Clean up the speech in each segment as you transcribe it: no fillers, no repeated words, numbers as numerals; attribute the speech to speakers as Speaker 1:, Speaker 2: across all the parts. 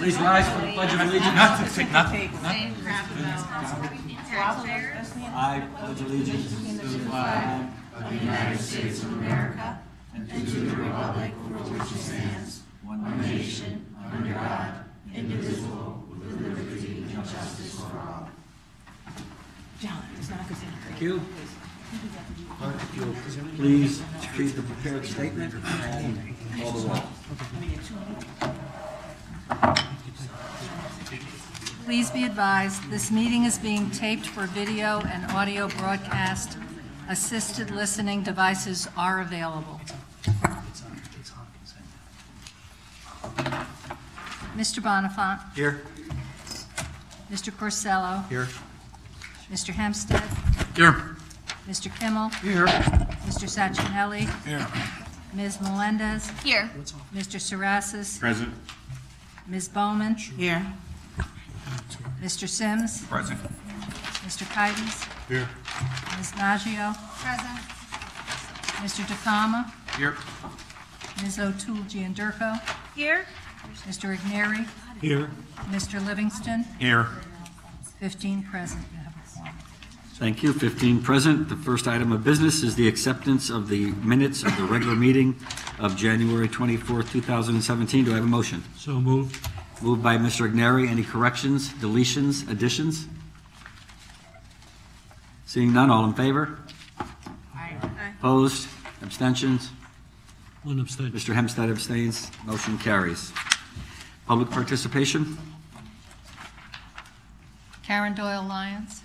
Speaker 1: Please rise for the Pledge of Allegiance.
Speaker 2: Nothing.
Speaker 1: I pledge allegiance to the flag
Speaker 3: of the United States of America and to the republic for which it stands, one nation, under God, indivisible, with liberty and justice for all.
Speaker 2: John, it's not good.
Speaker 1: Thank you. Clerk, if you'll please read the prepared statement and call the roll.
Speaker 4: Please be advised, this meeting is being taped for video and audio broadcast. Assisted listening devices are available. Mr. Bonifant.
Speaker 1: Here.
Speaker 4: Mr. Corsello.
Speaker 1: Here.
Speaker 4: Mr. Hempstead.
Speaker 2: Here.
Speaker 4: Mr. Kimmel.
Speaker 2: Here.
Speaker 4: Mr. Sachinelli.
Speaker 2: Here.
Speaker 4: Ms. Melendez.
Speaker 3: Here.
Speaker 4: Mr. Sarasis.
Speaker 2: Present.
Speaker 4: Ms. Bowman.
Speaker 3: Here.
Speaker 4: Mr. Sims.
Speaker 2: Present.
Speaker 4: Mr. Kitens.
Speaker 2: Here.
Speaker 4: Ms. Maggio.
Speaker 3: Present.
Speaker 4: Mr. DeCama.
Speaker 2: Here.
Speaker 4: Ms. O'Toole Gianderco.
Speaker 3: Here.
Speaker 4: Mr. Igneri.
Speaker 2: Here.
Speaker 4: Mr. Livingston.
Speaker 2: Here.
Speaker 4: 15 present. You have a quorum.
Speaker 1: Thank you. 15 present. The first item of business is the acceptance of the minutes of the regular meeting of January 24th, 2017. Do I have a motion?
Speaker 2: So moved.
Speaker 1: Moved by Mr. Igneri. Any corrections, deletions, additions? Seeing none, all in favor?
Speaker 3: Aye.
Speaker 1: Opposed? Abstentions?
Speaker 2: One abstention.
Speaker 1: Mr. Hempstead abstains. Motion carries. Public participation?
Speaker 4: Karen Doyle Lyons.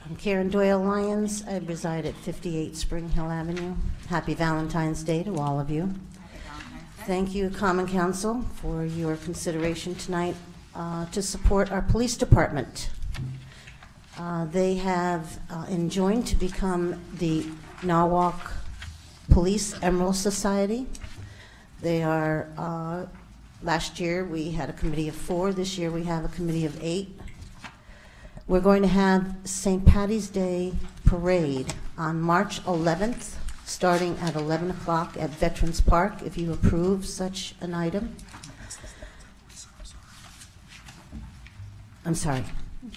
Speaker 5: I'm Karen Doyle Lyons. I reside at 58 Spring Hill Avenue. Happy Valentine's Day to all of you. Thank you, Common Council, for your consideration tonight to support our police department. They have enjoined to become the Norwalk Police Emerald Society. They are, last year we had a committee of 4, this year we have a committee of 8. We're going to have St. Patty's Day Parade on March 11th, starting at 11 o'clock at Veterans Park, if you approve such an item. I'm sorry.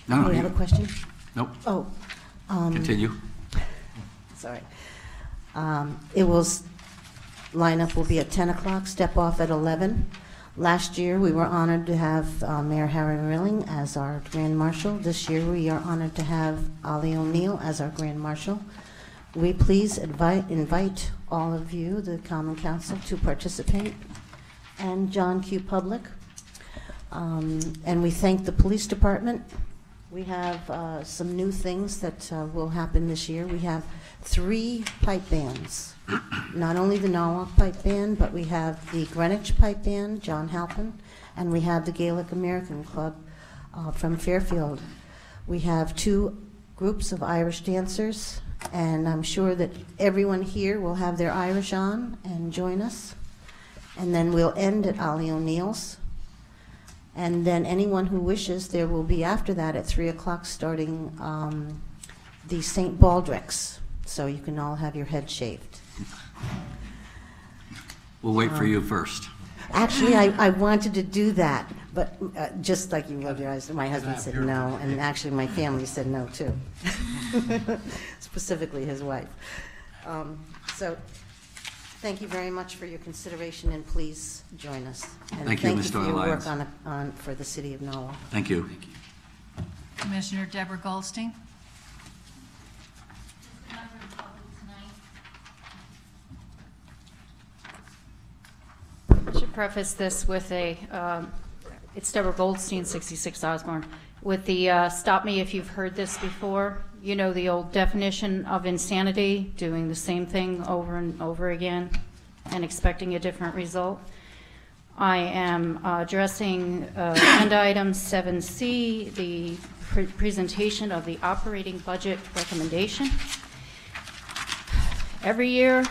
Speaker 1: No,
Speaker 5: Do you have a question?
Speaker 1: Nope.
Speaker 5: Oh.
Speaker 1: Continue.
Speaker 5: Sorry. Lineup will be at 10 o'clock, step off at 11. Last year, we were honored to have Mayor Harry Rilling as our Grand Marshal. This year, we are honored to have Ali O'Neill as our Grand Marshal. We please invite all of you, the Common Council, to participate, and John Q. Public. And we thank the Police Department. We have some new things that will happen this year. We have 3 pipe bands. Not only the Norwalk Pipe Band, but we have the Greenwich Pipe Band, John Halpin, and we have the Gaelic American Club from Fairfield. We have 2 groups of Irish dancers, and I'm sure that everyone here will have their Irish on and join us. And then we'll end at Ali O'Neill's. And then anyone who wishes, there will be after that at 3 o'clock starting the St. Baldrick's. So you can all have your head shaved.
Speaker 1: We'll wait for you first.
Speaker 5: Actually, I wanted to do that, but just like you rolled your eyes, my husband said no, and actually my family said no too. Specifically his wife. So thank you very much for your consideration, and please join us. And
Speaker 1: Thank you, Ms.
Speaker 5: for your
Speaker 1: Doyle
Speaker 5: work
Speaker 1: Lyons.
Speaker 5: for the city of Norwalk.
Speaker 1: Thank you.
Speaker 4: Commissioner Deborah Goldstein.
Speaker 6: I should preface this with it's Deborah Goldstein, 66 Osborne, with the stop me if you've heard this before. You know the old definition of insanity, doing the same thing over and over again and expecting a different result. I am addressing agenda item 7C, the presentation of the operating budget recommendation. Every year,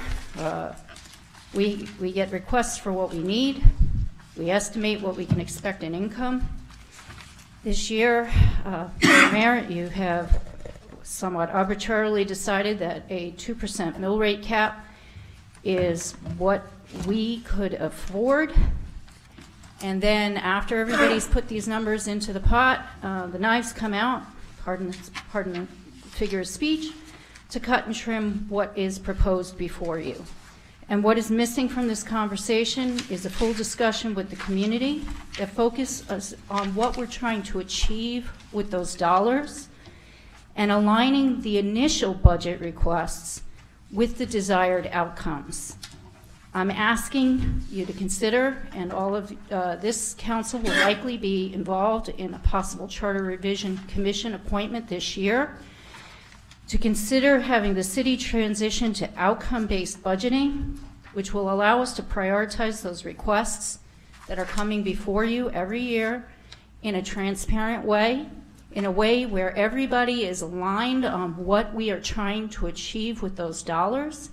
Speaker 6: we get requests for what we need. We estimate what we can expect in income. This year, Mayor, you have somewhat arbitrarily decided that a 2% mill rate cap is what we could afford. And then after everybody's put these numbers into the pot, the knives come out, pardon the figure of speech, to cut and trim what is proposed before you. And what is missing from this conversation is a full discussion with the community that focuses on what we're trying to achieve with those dollars and aligning the initial budget requests with the desired outcomes. I'm asking you to consider, and all of this council will likely be involved in a possible Charter Revision Commission appointment this year, to consider having the city transition to outcome-based budgeting, which will allow us to prioritize those requests that are coming before you every year in a transparent way, in a way where everybody is aligned on what we are trying to achieve with those dollars,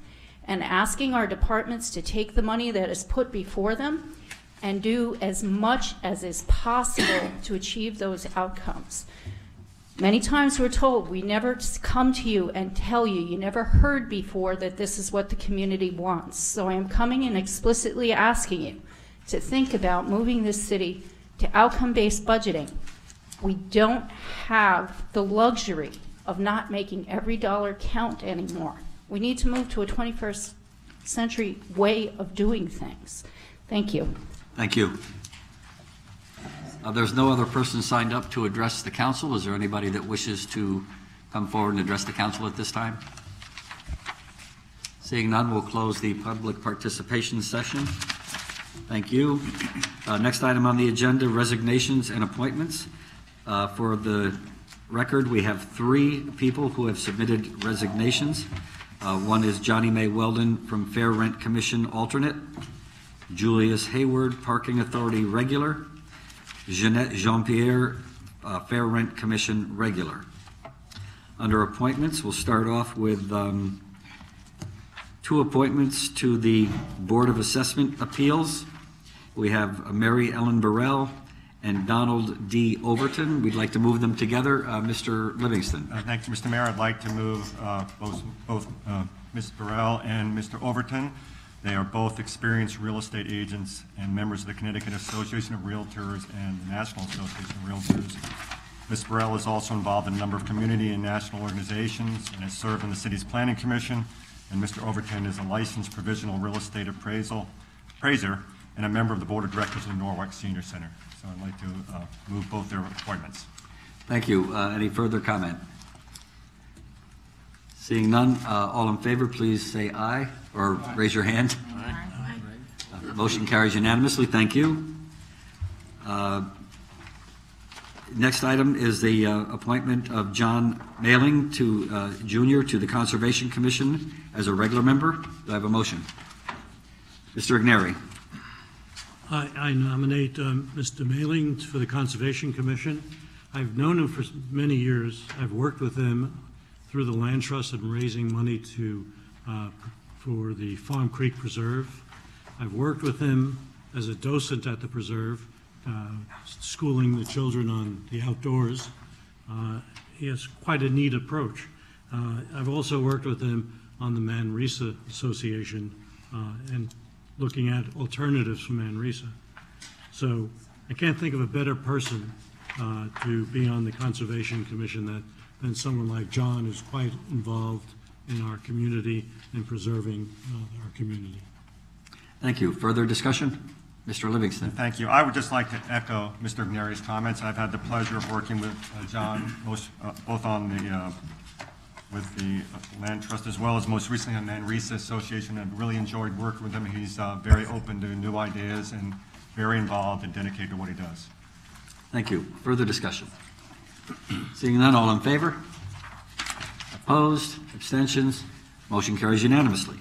Speaker 6: and asking our departments to take the money that is put before them and do as much as is possible to achieve those outcomes. Many times we're told, we never come to you and tell you, you never heard before that this is what the community wants. So I am coming and explicitly asking you to think about moving this city to outcome-based budgeting. We don't have the luxury of not making every dollar count anymore. We need to move to a 21st century way of doing things. Thank you.
Speaker 1: Thank you. There's no other person signed up to address the council. Is there anybody that wishes to come forward and address the council at this time? Seeing none, we'll close the public participation session. Thank you. Next item on the agenda, resignations and appointments. For the record, we have 3 people who have submitted resignations. One is Johnny May Weldon from Fair Rent Commission alternate, Julius Hayward, Parking Authority regular, Jeanette Jean-Pierre, Fair Rent Commission regular. Under appointments, we'll start off with 2 appointments to the Board of Assessment Appeals. We have Mary Ellen Burrell and Donald D. Overton. We'd like to move them together. Mr. Livingston.
Speaker 7: Thank you, Mr. Mayor. I'd like to move both Ms. Burrell and Mr. Overton. They are both experienced real estate agents and members of the Connecticut Association of Realtors and the National Association of Realtors. Ms. Burrell is also involved in a number of community and national organizations and has served on the city's planning commission. And Mr. Overton is a licensed provisional real estate appraiser and a member of the board of directors of the Norwalk Senior Center. So I'd like to move both their appointments.
Speaker 1: Thank you. Any further comment? Seeing none, all in favor, please say aye or raise your hand. Aye. Motion carries unanimously. Thank you. Next item is the appointment of John Mailing Jr. to the Conservation Commission as a regular member. Do I have a motion? Mr. Igneri.
Speaker 2: I nominate Mr. Mailing for the Conservation Commission. I've known him for many years. I've worked with him through the Land Trust and raising money for the Farm Creek Preserve. I've worked with him as a docent at the preserve, schooling the children on the outdoors. He has quite a neat approach. I've also worked with him on the Manresa Association and looking at alternatives for Manresa. So I can't think of a better person to be on the Conservation Commission than someone like John, who's quite involved in our community and preserving our community.
Speaker 1: Thank you. Further discussion? Mr. Livingston.
Speaker 7: Thank you. I would just like to echo Mr. Igneri's comments. I've had the pleasure of working with John, both on with the Land Trust as well as most recently on Manresa Association. I've really enjoyed working with him. He's very open to new ideas and very involved and dedicated to what he does.
Speaker 1: Thank you. Further discussion? Seeing none, all in favor? Opposed? Abstentions? Motion carries unanimously.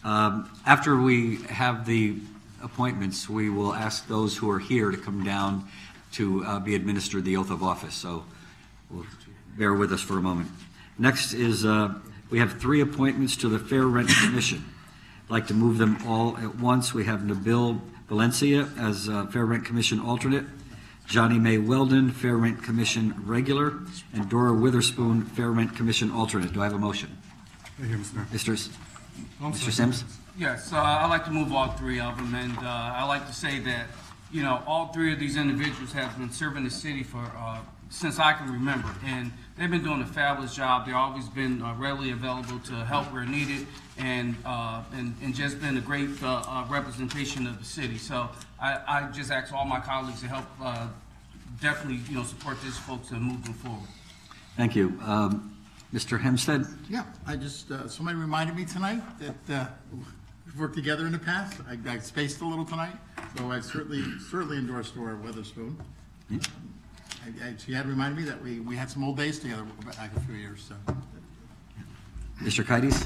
Speaker 1: After we have the appointments, we will ask those who are here to come down to be administered the oath of office. So we'll bear with us for a moment. Next is we have 3 appointments to the Fair Rent Commission. I'd like to move them all at once. We have Nabil Valencia as Fair Rent Commission alternate, Johnny May Weldon, Fair Rent Commission Regular, and Dora Witherspoon, Fair Rent Commission Alternate. Do I have a motion?
Speaker 8: Right here, Mr. Mayor.
Speaker 1: Mr. Sims?
Speaker 9: Yes, I'd like to move all three of them, and I'd like to say that, you know, all three of these individuals have been serving the city for, since I can remember, and they've been doing a fabulous job. They've always been readily available to help where needed, and just been a great representation of the city. So I just ask all my colleagues to help definitely, you know, support these folks and move them forward.
Speaker 1: Thank you. Mr. Hempstead?
Speaker 8: Yeah, I just, somebody reminded me tonight that we've worked together in the past. I spaced a little tonight, so I certainly endorse Dora Witherspoon. She had reminded me that we had some old days together back a few years, so.
Speaker 1: Mr. Kites?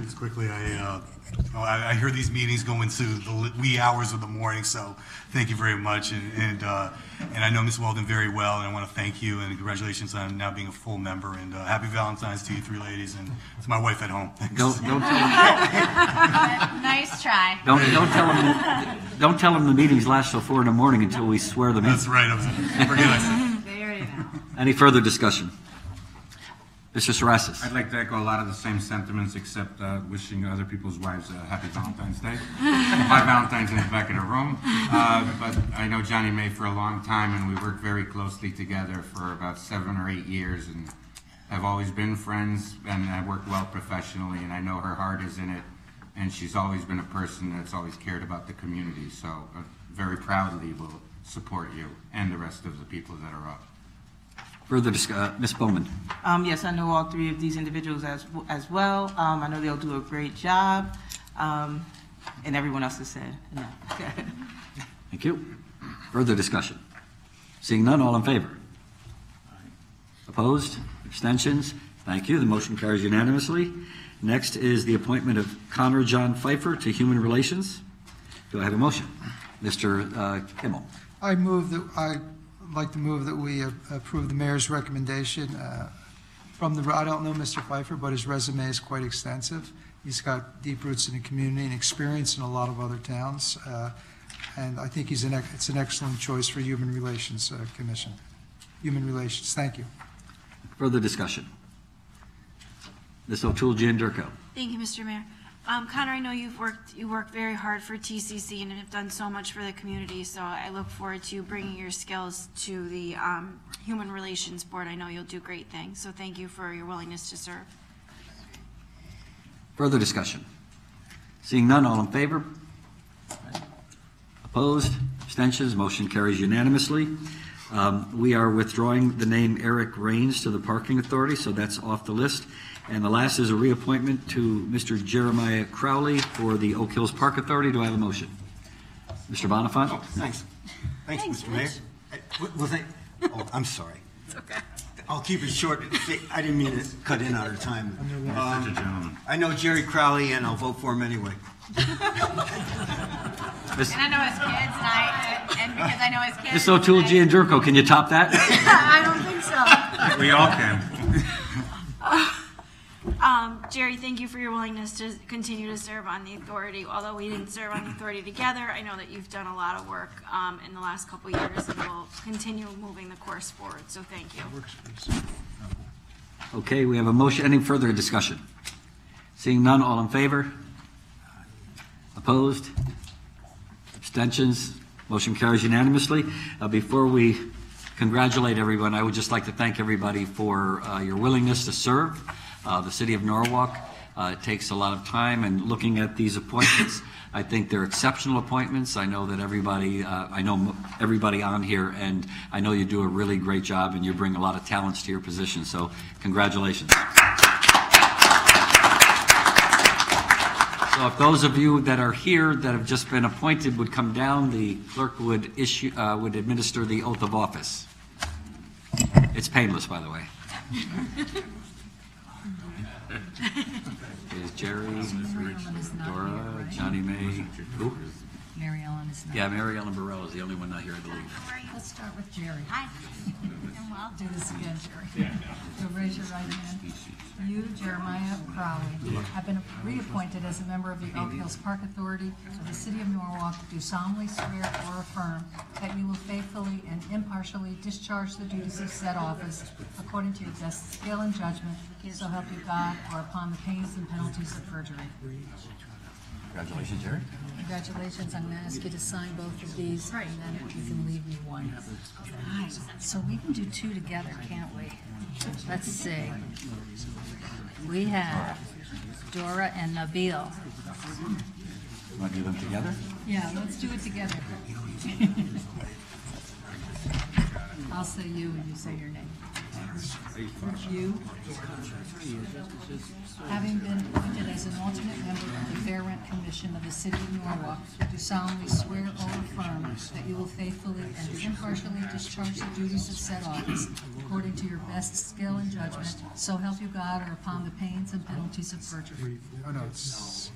Speaker 10: Just quickly, I hear these meetings go into the wee hours of the morning, so thank you very much. And I know Ms. Weldon very well, and I want to thank you and congratulations on now being a full member. And happy Valentine's to you three ladies and to my wife at home. Thanks.
Speaker 1: Don't tell them.
Speaker 3: Nice try.
Speaker 1: Don't tell them the meetings last till 4 in the morning until we swear them in.
Speaker 10: That's right. Forget it.
Speaker 3: They already know.
Speaker 1: Any further discussion? Mr. Sarasis?
Speaker 11: I'd like to echo a lot of the same sentiments, except wishing other people's wives a happy Valentine's Day. My Valentine's in the back of the room. But I know Johnny May for a long time, and we worked very closely together for about 7 or 8 years, and have always been friends, and I work well professionally, and I know her heart is in it, and she's always been a person that's always cared about the community, so very proudly will support you and the rest of the people that are up.
Speaker 1: Further discussion, Ms. Bowman?
Speaker 12: Yes, I know all three of these individuals as well. I know they'll do a great job, and everyone else has said enough.
Speaker 1: Thank you. Further discussion? Seeing none, all in favor? Opposed? Abstentions? Thank you. The motion carries unanimously. Next is the appointment of Connor John Pfeiffer to Human Relations. Do I have a motion? Mr. Kimmel?
Speaker 13: I'd like to move that we approve the mayor's recommendation from the, I don't know Mr. Pfeiffer, but his resume is quite extensive. He's got deep roots in the community and experience in a lot of other towns. And I think it's an excellent choice for Human Relations Commission. Human Relations, thank you.
Speaker 1: Further discussion? Ms. O'Toole-Giandirko?
Speaker 14: Thank you, Mr. Mayor. Connor, I know you worked very hard for TCC and have done so much for the community, so I look forward to bringing your skills to the Human Relations Board. I know you'll do great things, so thank you for your willingness to serve.
Speaker 1: Further discussion? Seeing none, all in favor? Opposed? Abstentions? Motion carries unanimously. We are withdrawing the name Eric Raines to the Parking Authority, so that's off the list. And the last is a reappointment to Mr. Jeremiah Crowley for the Oak Hills Park Authority. Do I have a motion? Mr. Bonifant?
Speaker 15: Oh, thanks. Thanks, Mr. Mayor. Was I? Oh, I'm sorry.
Speaker 3: It's okay.
Speaker 15: I'll keep it short. I didn't mean to cut in on our time.
Speaker 11: Such a gentleman.
Speaker 15: I know Jerry Crowley, and I'll vote for him anyway.
Speaker 3: And I know his kids, and because I know his kids.
Speaker 1: Ms. O'Toole-Giandirko, can you top that?
Speaker 14: I don't think so.
Speaker 11: We all can.
Speaker 14: Jerry, thank you for your willingness to continue to serve on the authority. Although we didn't serve on the authority together, I know that you've done a lot of work in the last couple of years, and will continue moving the course forward. So thank you.
Speaker 1: Okay, we have a motion. Any further discussion? Seeing none, all in favor? Opposed? Abstentions? Motion carries unanimously. Before we congratulate everyone, I would just like to thank everybody for your willingness to serve. The City of Norwalk takes a lot of time, and looking at these appointments, I think they're exceptional appointments. I know that everybody, I know everybody on here, and I know you do a really great job, and you bring a lot of talents to your position, so congratulations. So if those of you that are here that have just been appointed would come down, the clerk would administer the oath of office. It's painless, by the way. Is Jerry, Dora, Johnny May, who?
Speaker 4: Mary Ellen is not.
Speaker 1: Yeah, Mary Ellen Burrell is the only one not here, I believe.
Speaker 3: Let's start with Jerry.
Speaker 14: Hi.
Speaker 4: Do this again, Jerry. You'll raise your right hand. You, Jeremiah Crowley, have been reappointed as a member of the Oak Hills Park Authority of the City of Norwalk. Do solemnly swear or affirm that you will faithfully and impartially discharge the duties of said office according to your best skill and judgment, so help you God, or upon the pains and penalties of perjury.
Speaker 1: Congratulations, Jerry.
Speaker 4: Congratulations. I'm going to ask you to sign both of these, and then you can leave me one. Nice. So we can do two together, can't we? Let's see. We have Dora and Nabil.
Speaker 1: Want to do them together?
Speaker 4: Yeah, let's do it together. I'll say you and you say your name. You, having been appointed as an alternate member of the Fair Rent Commission of the City of Norwalk, do solemnly swear or affirm that you will faithfully and impartially discharge the duties of said office according to your best skill and judgment, so help you God, or upon the pains and penalties of perjury.
Speaker 13: Oh, no, it's...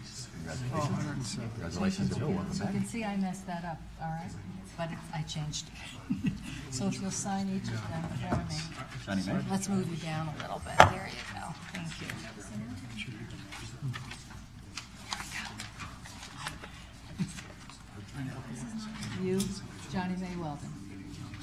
Speaker 1: Congratulations.
Speaker 4: So you can see I messed that up, all right? But I changed it. So if you'll sign each of them for me.
Speaker 1: Johnny May?
Speaker 4: Let's move you down a little bit. There you go. Thank you. You, Johnny May Weldon,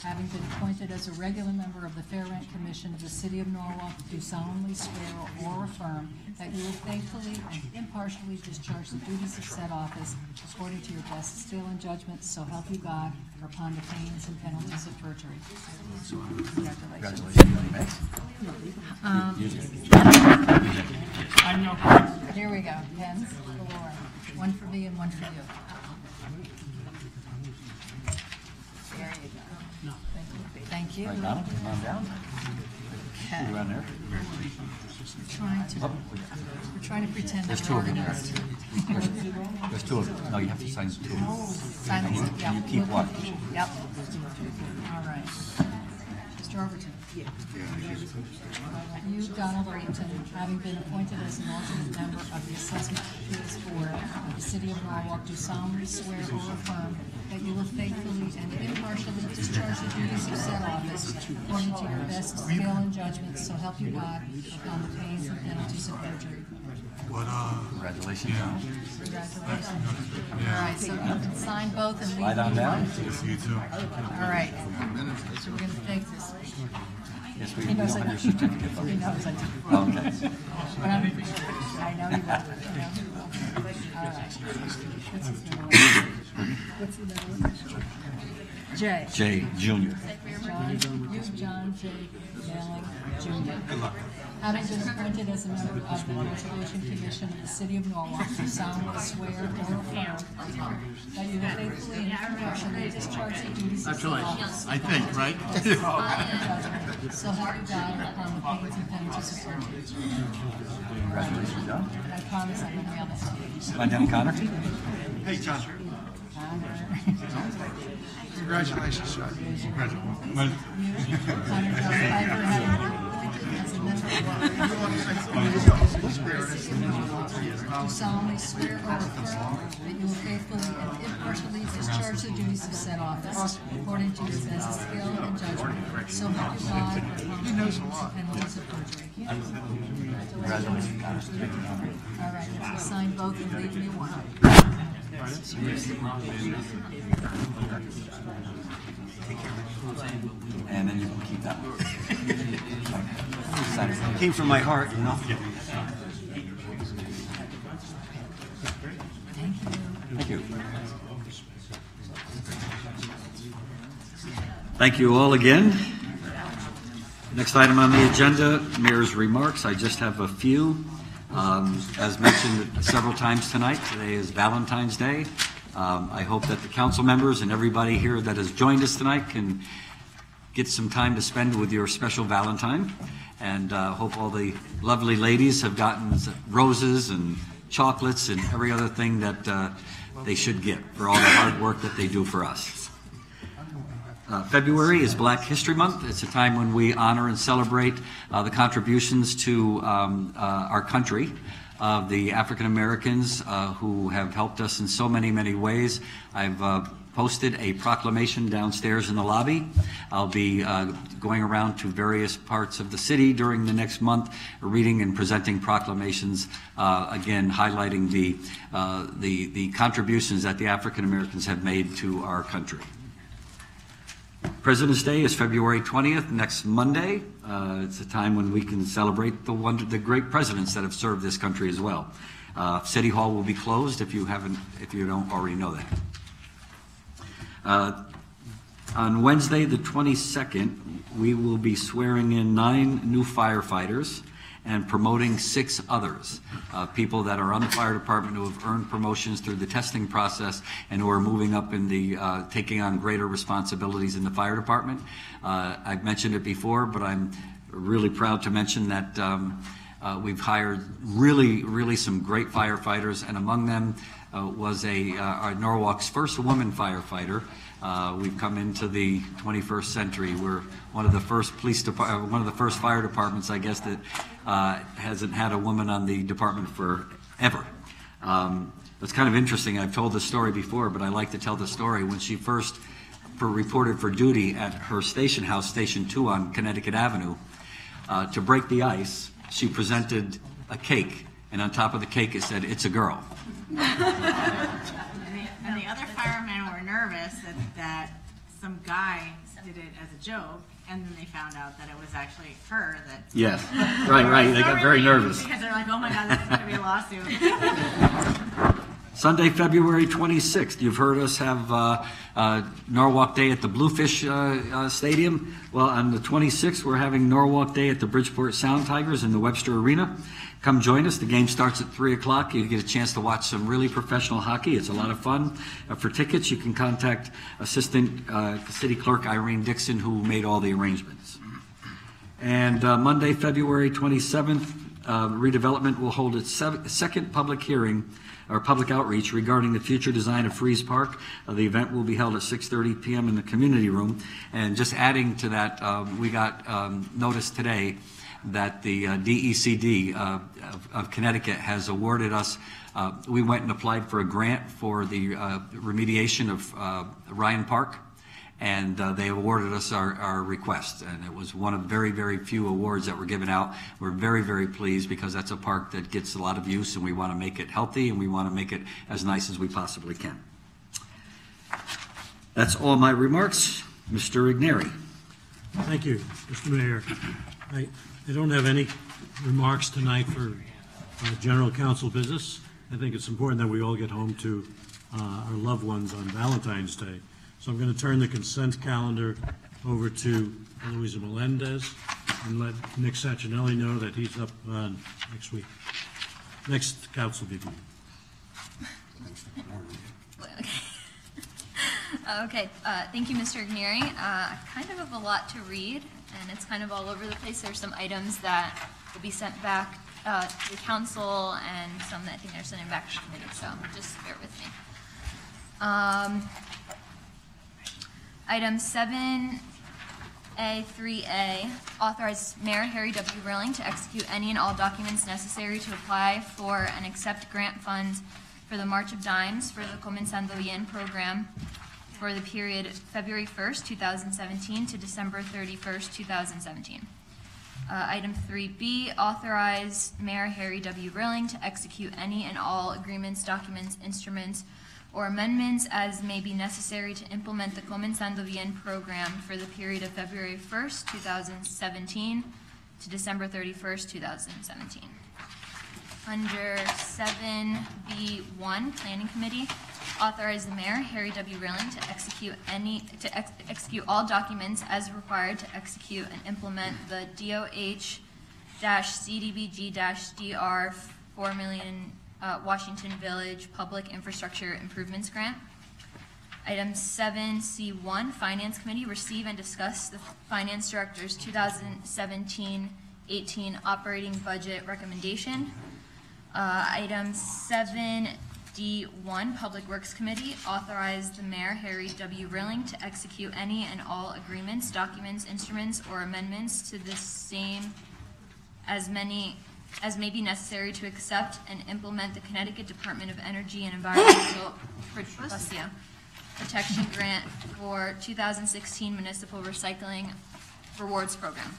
Speaker 4: having been appointed as a regular member of the Fair Rent Commission of the City of Norwalk, do solemnly swear or affirm that you will faithfully and impartially discharge the duties of said office according to your best skill and judgment, so help you God, or upon the pains and penalties of perjury. Congratulations. Here we go. Pens galore. One for me and one for you. There you go. Thank you.
Speaker 1: Right, Donald, come on down.
Speaker 4: Okay.
Speaker 1: You around there?
Speaker 4: We're trying to pretend
Speaker 1: There's
Speaker 4: that
Speaker 1: two
Speaker 4: we're
Speaker 1: of them.
Speaker 4: organized.
Speaker 1: There's two of them. No, you have to sign two.
Speaker 4: Sign these, yeah.
Speaker 1: You keep one.
Speaker 4: Yep. All right. Mr. Overton. You, Donald Brayton, having been appointed as an alternate member of the Assessment Appeals Board of the City of Norwalk, do solemnly swear or affirm that you will faithfully and impartially discharge the duties of said office according to your best skill and judgment, so help you God, upon the pains and penalties of perjury.
Speaker 1: Congratulations, Donald.
Speaker 4: Congratulations. All right, so you can sign both and leave
Speaker 1: Slide on
Speaker 4: me
Speaker 1: down.
Speaker 4: one.
Speaker 10: You too.
Speaker 4: All right. So we're going to take this.
Speaker 1: Yes, we
Speaker 4: He knows
Speaker 1: don't
Speaker 4: I
Speaker 1: have your certificate.
Speaker 4: He knows I do.
Speaker 1: Okay.
Speaker 4: But I know you will. All right. What's his middle name? What's the middle name? Jay.
Speaker 1: Jay Jr.
Speaker 4: John J. Manning Jr. Good luck. Having been appointed as a member of the Conservation Commission of the City of Norwalk, do solemnly swear or affirm that you will faithfully and impartially discharge the duties of
Speaker 8: Actually,
Speaker 4: office.
Speaker 8: I think, right?
Speaker 4: So help you God, upon the pains and penalties of perjury.
Speaker 1: Congratulations, John.
Speaker 4: And I promise I'm going to mail this to you.
Speaker 1: My name Connor.
Speaker 8: Hey, John.
Speaker 13: Congratulations, John.
Speaker 4: Do solemnly swear or affirm that you will faithfully and impartially discharge the duties of said office according to your best skill and judgment, so help you God, or upon the pains and penalties of perjury.
Speaker 1: Congratulations, Connor.
Speaker 4: All right, if you sign both and leave me one.
Speaker 1: And then you can keep that one.
Speaker 15: Came from my heart, you know?
Speaker 1: Thank you. Thank you all again. Next item on the agenda, Mayor's remarks. I just have a few. As mentioned several times tonight, today is Valentine's Day. I hope that the council members and everybody here that has joined us tonight can get some time to spend with your special Valentine. And hope all the lovely ladies have gotten roses and chocolates and every other thing that they should get for all the hard work that they do for us. February is Black History Month. It's a time when we honor and celebrate the contributions to our country of the African Americans who have helped us in so many, many ways. I've posted a proclamation downstairs in the lobby. I'll be going around to various parts of the city during the next month, reading and presenting proclamations, again highlighting the contributions that the African Americans have made to our country. President's Day is February 20th, next Monday. It's a time when we can celebrate the great presidents that have served this country as well. City Hall will be closed if you don't already know that. On Wednesday, the 22nd, we will be swearing in 9 new firefighters and promoting 6 others, people that are on the fire department who have earned promotions through the testing process and who are moving up in the taking on greater responsibilities in the fire department. I've mentioned it before, but I'm really proud to mention that we've hired really some great firefighters, and among them was Norwalk's first woman firefighter. We've come into the 21st century. We're one of the first fire departments, I guess, that hasn't had a woman on the department forever. It's kind of interesting. I've told this story before, but I like to tell the story. When she first reported for duty at her station house, Station 2 on Connecticut Avenue, to break the ice, she presented a cake, and on top of the cake it said, "It's a girl."
Speaker 16: And the other firemen were nervous that some guy did it as a joke, and then they found out that it was actually her that...
Speaker 1: Yes, right. They got very nervous.
Speaker 16: Because they're like, oh my God, this is going to be a lawsuit.
Speaker 1: Sunday, February 26th, you've heard us have Norwalk Day at the Bluefish Stadium. Well, on the 26th, we're having Norwalk Day at the Bridgeport Sound Tigers in the Webster Arena. Come join us. The game starts at 3 o'clock. You get a chance to watch some really professional hockey. It's a lot of fun. For tickets, you can contact Assistant City Clerk Irene Dixon, who made all the arrangements. And Monday, February 27th, Redevelopment will hold its second public hearing or public outreach regarding the future design of Freeze Park. The event will be held at 6:30 p.m. in the community room. And just adding to that, we got notice today that the DECD of Connecticut has awarded us, we went and applied for a grant for the remediation of Ryan Park, and they awarded us our request. And it was one of very few awards that were given out. We're very pleased because that's a park that gets a lot of use, and we want to make it healthy, and we want to make it as nice as we possibly can. That's all my remarks. Mr. Igneri.
Speaker 2: Thank you, Mr. Mayor. I don't have any remarks tonight for general council business. I think it's important that we all get home to our loved ones on Valentine's Day. So I'm going to turn the consent calendar over to Luisa Melendez and let Nick Sachinelli know that he's up next week. Next council meeting.
Speaker 17: Okay, thank you, Mr. Igneri. Kind of have a lot to read, and it's kind of all over the place. There's some items that will be sent back to the council, and some that I think they're sending back to the committee, so just bear with me. Item 7A3A, authorize Mayor Harry W. Rilling to execute any and all documents necessary to apply for and accept grant funds for the March of Dimes for the Comenzando Bien program for the period February 1st, 2017 to December 31st, 2017. Item 3B, authorize Mayor Harry W. Rilling to execute any and all agreements, documents, instruments, or amendments as may be necessary to implement the Comenzando Bien program for the period of February 1st, 2017 to December 31st, 2017. Under 7B1, Planning Committee, authorize the Mayor, Harry W. Rilling, to execute all documents as required to execute and implement the DOH-CDBG-DR 4 million Washington Village Public Infrastructure Improvements Grant. Item 7C1, Finance Committee, receive and discuss the Finance Director's 2017-18 operating budget recommendation. Item 7D1, Public Works Committee, authorize the Mayor, Harry W. Rilling, to execute any and all agreements, documents, instruments, or amendments to the same as may be necessary to accept and implement the Connecticut Department of Energy and Environmental Protection Grant for 2016 Municipal Recycling Rewards Program.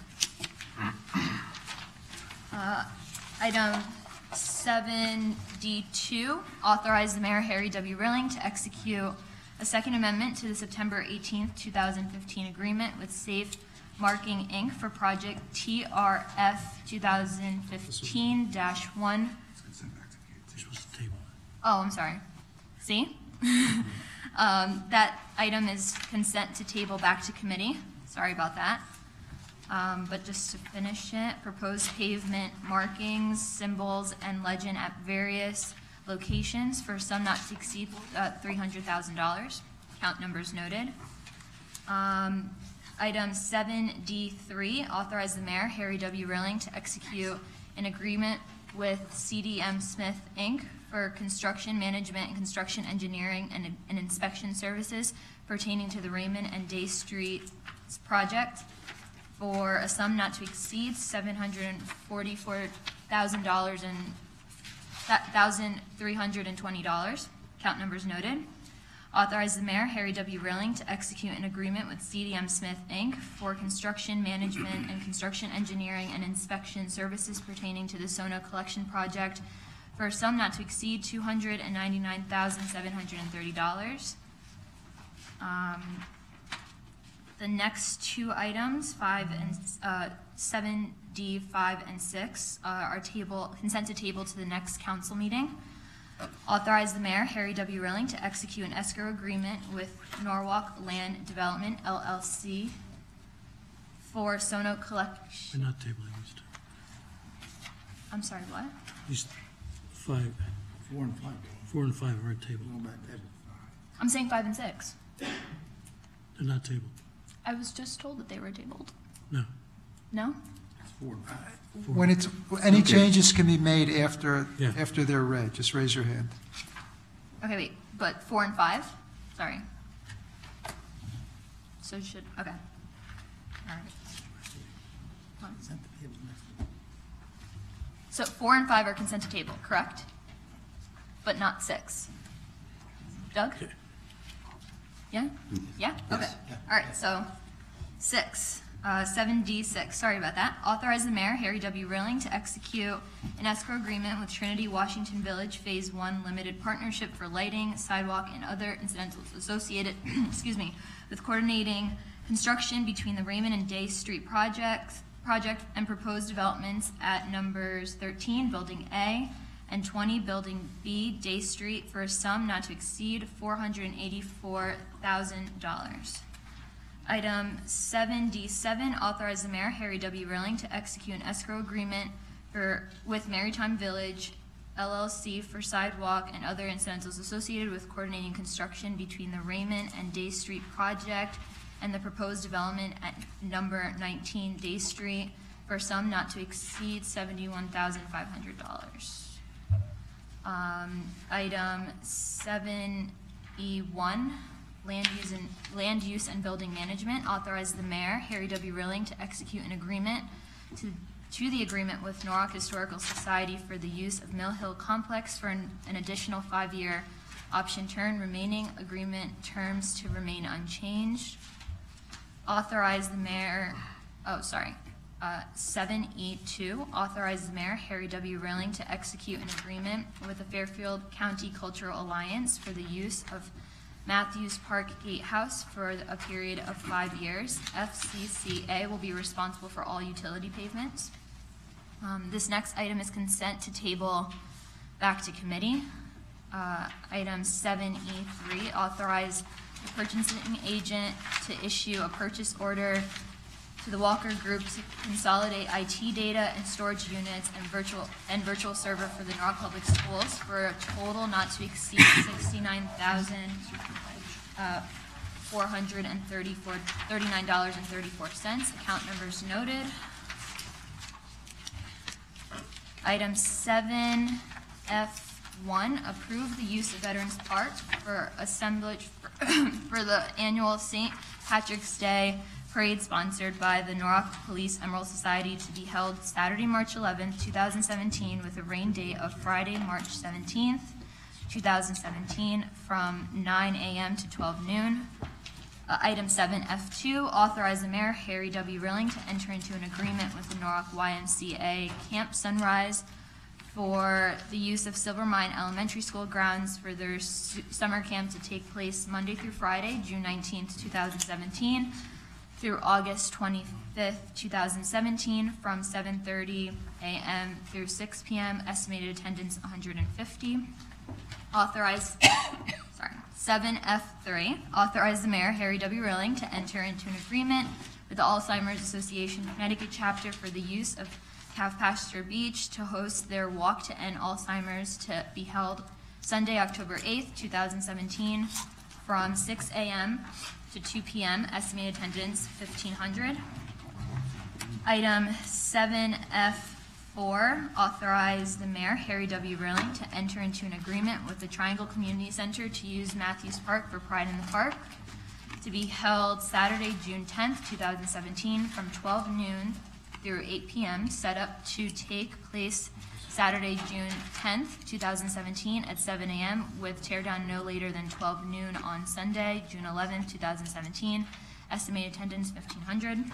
Speaker 17: Item 7D2, authorize the Mayor Harry W. Rilling to execute a second amendment to the September 18th, 2015 agreement with Safe Marking Inc. for project TRF 2015-1. Oh, I'm sorry. See? That item is consent to table back to committee. Sorry about that. But just to finish it, proposed pavement markings, symbols, and legend at various locations for some not to exceed $300,000. Count numbers noted. Item 7D3, authorize the mayor, Harry W. Rilling, to execute an agreement with CDM Smith, Inc. for construction management and construction engineering and inspection services pertaining to the Raymond and Day Street project for a sum not to exceed $744,320. Count numbers noted. Authorize the mayor, Harry W. Rilling, to execute an agreement with CDM Smith, Inc. for construction management and construction engineering and inspection services pertaining to the Sono Collection Project for a sum not to exceed $299,730. The next two items, 7D 5 and 6, are consent to table to the next council meeting. Authorize the mayor, Harry W. Rilling, to execute an escrow agreement with Norwalk Land Development, LLC, for Sono Collection.
Speaker 2: We're not tabling these two.
Speaker 17: I'm sorry, what?
Speaker 2: These 5.
Speaker 8: 4 and 5.
Speaker 2: 4 and 5 aren't tabled.
Speaker 17: I'm saying 5 and 6.
Speaker 2: They're not tabled.
Speaker 17: I was just told that they were tabled.
Speaker 2: No.
Speaker 17: No?
Speaker 8: It's 4 and 5.
Speaker 13: When it's, any
Speaker 1: Okay.
Speaker 13: changes can be made after,
Speaker 2: Yeah.
Speaker 13: after they're read. Just raise your hand.
Speaker 17: Okay, wait, but 4 and 5? Sorry. So it should, okay. All right. So 4 and 5 are consent to table, correct? But not 6. Doug? Yeah? Yeah? Okay. All right, so 6, 7D6, sorry about that. Authorize the mayor, Harry W. Rilling, to execute an escrow agreement with Trinity Washington Village Phase 1 Limited Partnership for lighting, sidewalk, and other incidentals associated, excuse me, with coordinating construction between the Raymond and Day Street project and proposed developments at numbers 13, Building A, and 20, Building B, Day Street, for a sum not to exceed $484,000. Item 7D7, authorize the mayor, Harry W. Rilling, to execute an escrow agreement with Maritime Village, LLC, for sidewalk and other incidentals associated with coordinating construction between the Raymond and Day Street project and the proposed development at number 19 Day Street, for a sum not to exceed $71,500. Item 7E1, land use and building management, authorize the mayor, Harry W. Rilling, to execute an agreement to the agreement with Norwalk Historical Society for the use of Mill Hill Complex for an additional 5-year option term, remaining agreement terms to remain unchanged. Authorize the mayor, 7E2, authorize the mayor, Harry W. Rilling, to execute an agreement with the Fairfield County Cultural Alliance for the use of Matthews Park Gatehouse for a period of 5 years. FCCA will be responsible for all utility pavements. This next item is consent to table back to committee. Item 7E3, authorize the purchasing agent to issue a purchase order to the Walker Group to consolidate IT data and storage units and virtual server for the Norwalk Public Schools for a total not to exceed $69,439.34. Account numbers noted. Item 7F1, approve the use of Veterans Park for assemblage for the annual St. Patrick's Day parade sponsored by the Norwalk Police Emerald Society to be held Saturday, March 11th, 2017, with a rain date of Friday, March 17th, 2017, from 9 a.m. to 12 noon. Item 7F2, authorize the mayor, Harry W. Rilling, to enter into an agreement with the Norwalk YMCA Camp Sunrise for the use of Silver Mine Elementary School grounds for their summer camp to take place Monday through Friday, June 19th, 2017, through August 25th, 2017, from 7:30 a.m. through 6 p.m. Estimated attendance 150. Authorize, 7F3, authorize the mayor, Harry W. Rilling, to enter into an agreement with the Alzheimer's Association Connecticut chapter for the use of Calf Pasture Beach to host their Walk to End Alzheimer's to be held Sunday, October 8th, 2017, from 6 a.m. to 2 p.m. Estimated attendance 1,500. Item 7F4, authorize the mayor, Harry W. Rilling, to enter into an agreement with the Triangle Community Center to use Matthews Park for Pride in the Park to be held Saturday, June 10th, 2017, from 12 noon through 8 p.m., set up to take place Saturday, June 10th, 2017 at 7 a.m. with teardown no later than 12 noon on Sunday, June 11th, 2017. Estimated attendance 1,500.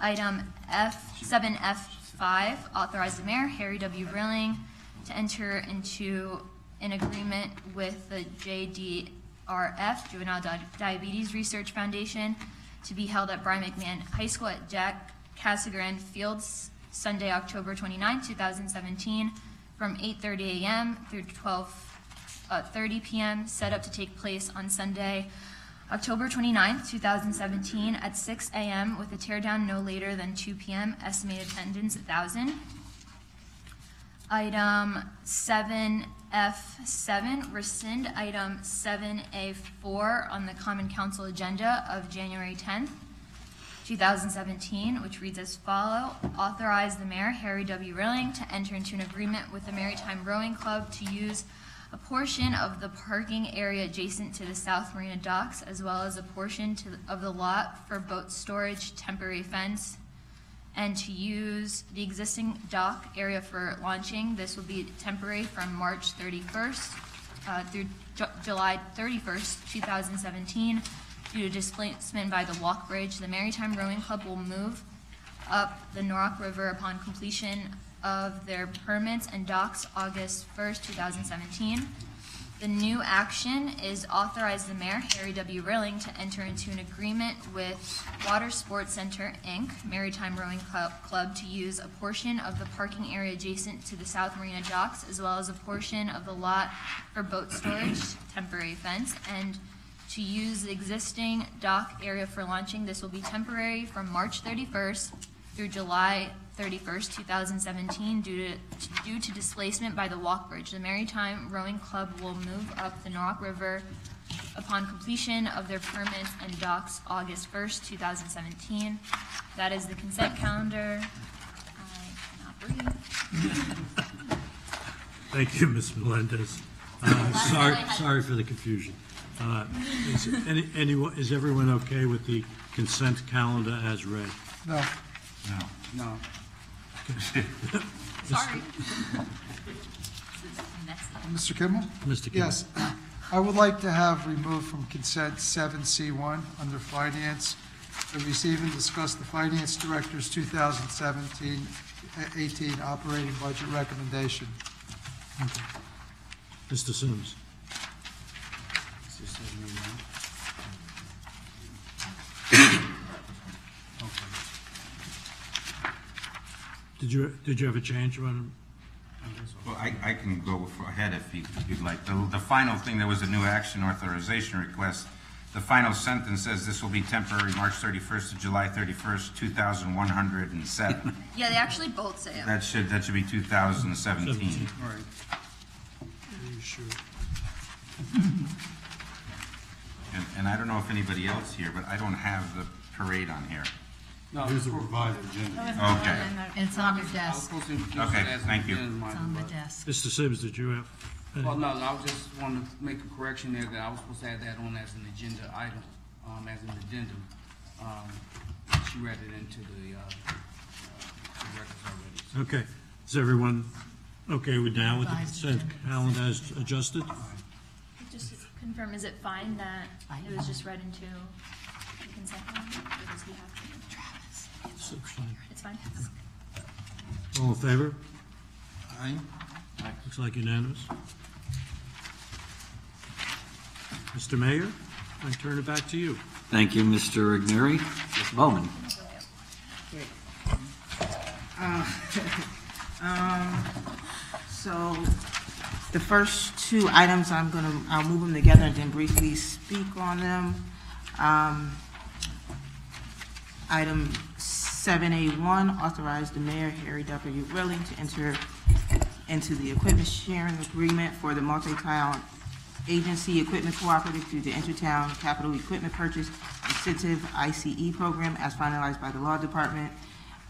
Speaker 17: Item 7F5, authorize the mayor, Harry W. Rilling, to enter into an agreement with the JDRF, Juvenile Diabetes Research Foundation, to be held at Brian McMahon High School at Jack Casagran Fields, Sunday, October 29, 2017, from 8:30 a.m. through 12:30 p.m., set up to take place on Sunday, October 29, 2017, at 6 a.m. with a teardown no later than 2 p.m. Estimated attendance 1,000. Item 7F7, rescind item 7A4 on the Common Council agenda of January 10th, 2017, which reads as follow. Authorize the mayor, Harry W. Rilling, to enter into an agreement with the Maritime Rowing Club to use a portion of the parking area adjacent to the South Marina docks, as well as a portion of the lot for boat storage, temporary fence, and to use the existing dock area for launching. This will be temporary from March 31st through July 31st, 2017. Due to displacement by the walk bridge, the Maritime Rowing Club will move up the Norwalk River upon completion of their permits and docks August 1st, 2017. The new action is authorize the mayor, Harry W. Rilling, to enter into an agreement with Water Sports Center, Inc., Maritime Rowing Club, to use a portion of the parking area adjacent to the South Marina docks, as well as a portion of the lot for boat storage, temporary fence, and to use the existing dock area for launching. This will be temporary from March 31st through July 31st, 2017, due to displacement by the walk bridge. The Maritime Rowing Club will move up the Norwalk River upon completion of their permits and docks August 1st, 2017. That is the consent calendar. I cannot breathe.
Speaker 2: Thank you, Ms. Melendez. Sorry for the confusion. Is everyone okay with the consent calendar as read?
Speaker 13: No.
Speaker 9: No.
Speaker 17: Sorry.
Speaker 13: Mr. Kimmel?
Speaker 2: Mr. Kimmel.
Speaker 13: Yes. I would like to have removed from consent 7C1 under finance, to receive and discuss the finance director's 2017-18 operating budget recommendation.
Speaker 2: Mr. Sims. Did you have a change you want
Speaker 11: Well, I can go ahead if you'd like. The final thing, there was a new action authorization request. The final sentence says this will be temporary March 31st to July 31st, 2107.
Speaker 17: Yeah, they actually both say it.
Speaker 11: That should be 2017.
Speaker 2: All right. Are you sure?
Speaker 11: And I don't know if anybody else here, but I don't have the parade on here.
Speaker 9: No,
Speaker 10: Here's a revised agenda.
Speaker 11: Okay.
Speaker 4: It's on your desk.
Speaker 11: Okay, thank you.
Speaker 4: It's on the desk.
Speaker 2: Mr. Sims, did you have?
Speaker 9: Well, no, I just wanted to make a correction there that I was supposed to add that on as an agenda item, as an addendum. She read it into the records already.
Speaker 2: Okay. Is everyone Okay, we're now with the consent calendar as adjusted?
Speaker 17: Just to confirm, is it fine that it was just read into the consent calendar? Or does he have to? Travis.
Speaker 2: It's fine.
Speaker 17: It's fine?
Speaker 2: All in favor?
Speaker 8: Aye.
Speaker 2: Looks like unanimous. Mr. Mayor, I turn it back to you.
Speaker 1: Thank you, Mr. Igneri. Ms. Bowman.
Speaker 12: So the first two items, I'll move them together and then briefly speak on them. Item 7A1, authorize the mayor, Harry W. Rilling, to enter into the equipment sharing agreement for the multi-town agency equipment cooperative through the Intertown Capital Equipment Purchase Incentive ICE program as finalized by the Law Department.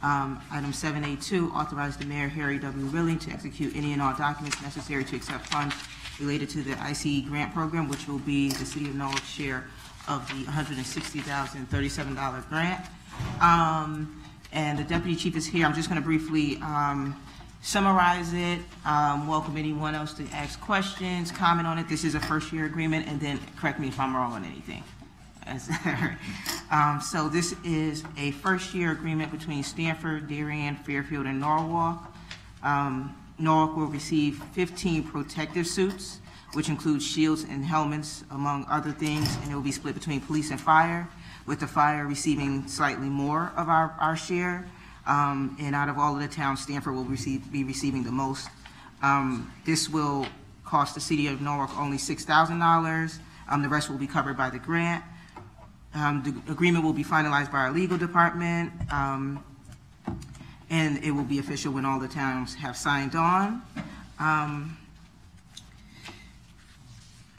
Speaker 12: Item 7A2, authorize the mayor, Harry W. Rilling, to execute any and all documents necessary to accept funds related to the ICE grant program, which will be the City of Norwalk's share of the $160,037 grant. And the deputy chief is here. I'm just going to briefly summarize it, welcome anyone else to ask questions, comment on it. This is a first-year agreement, and then correct me if I'm wrong on anything. So this is a first-year agreement between Stanford, Darien, Fairfield, and Norwalk. Norwalk will receive 15 protective suits, which include shields and helmets, among other things, and it will be split between police and fire, with the fire receiving slightly more of our share. And out of all of the towns, Stanford will be receiving the most. This will cost the City of Norwalk only $6,000. The rest will be covered by the grant. The agreement will be finalized by our legal department, and it will be official when all the towns have signed on.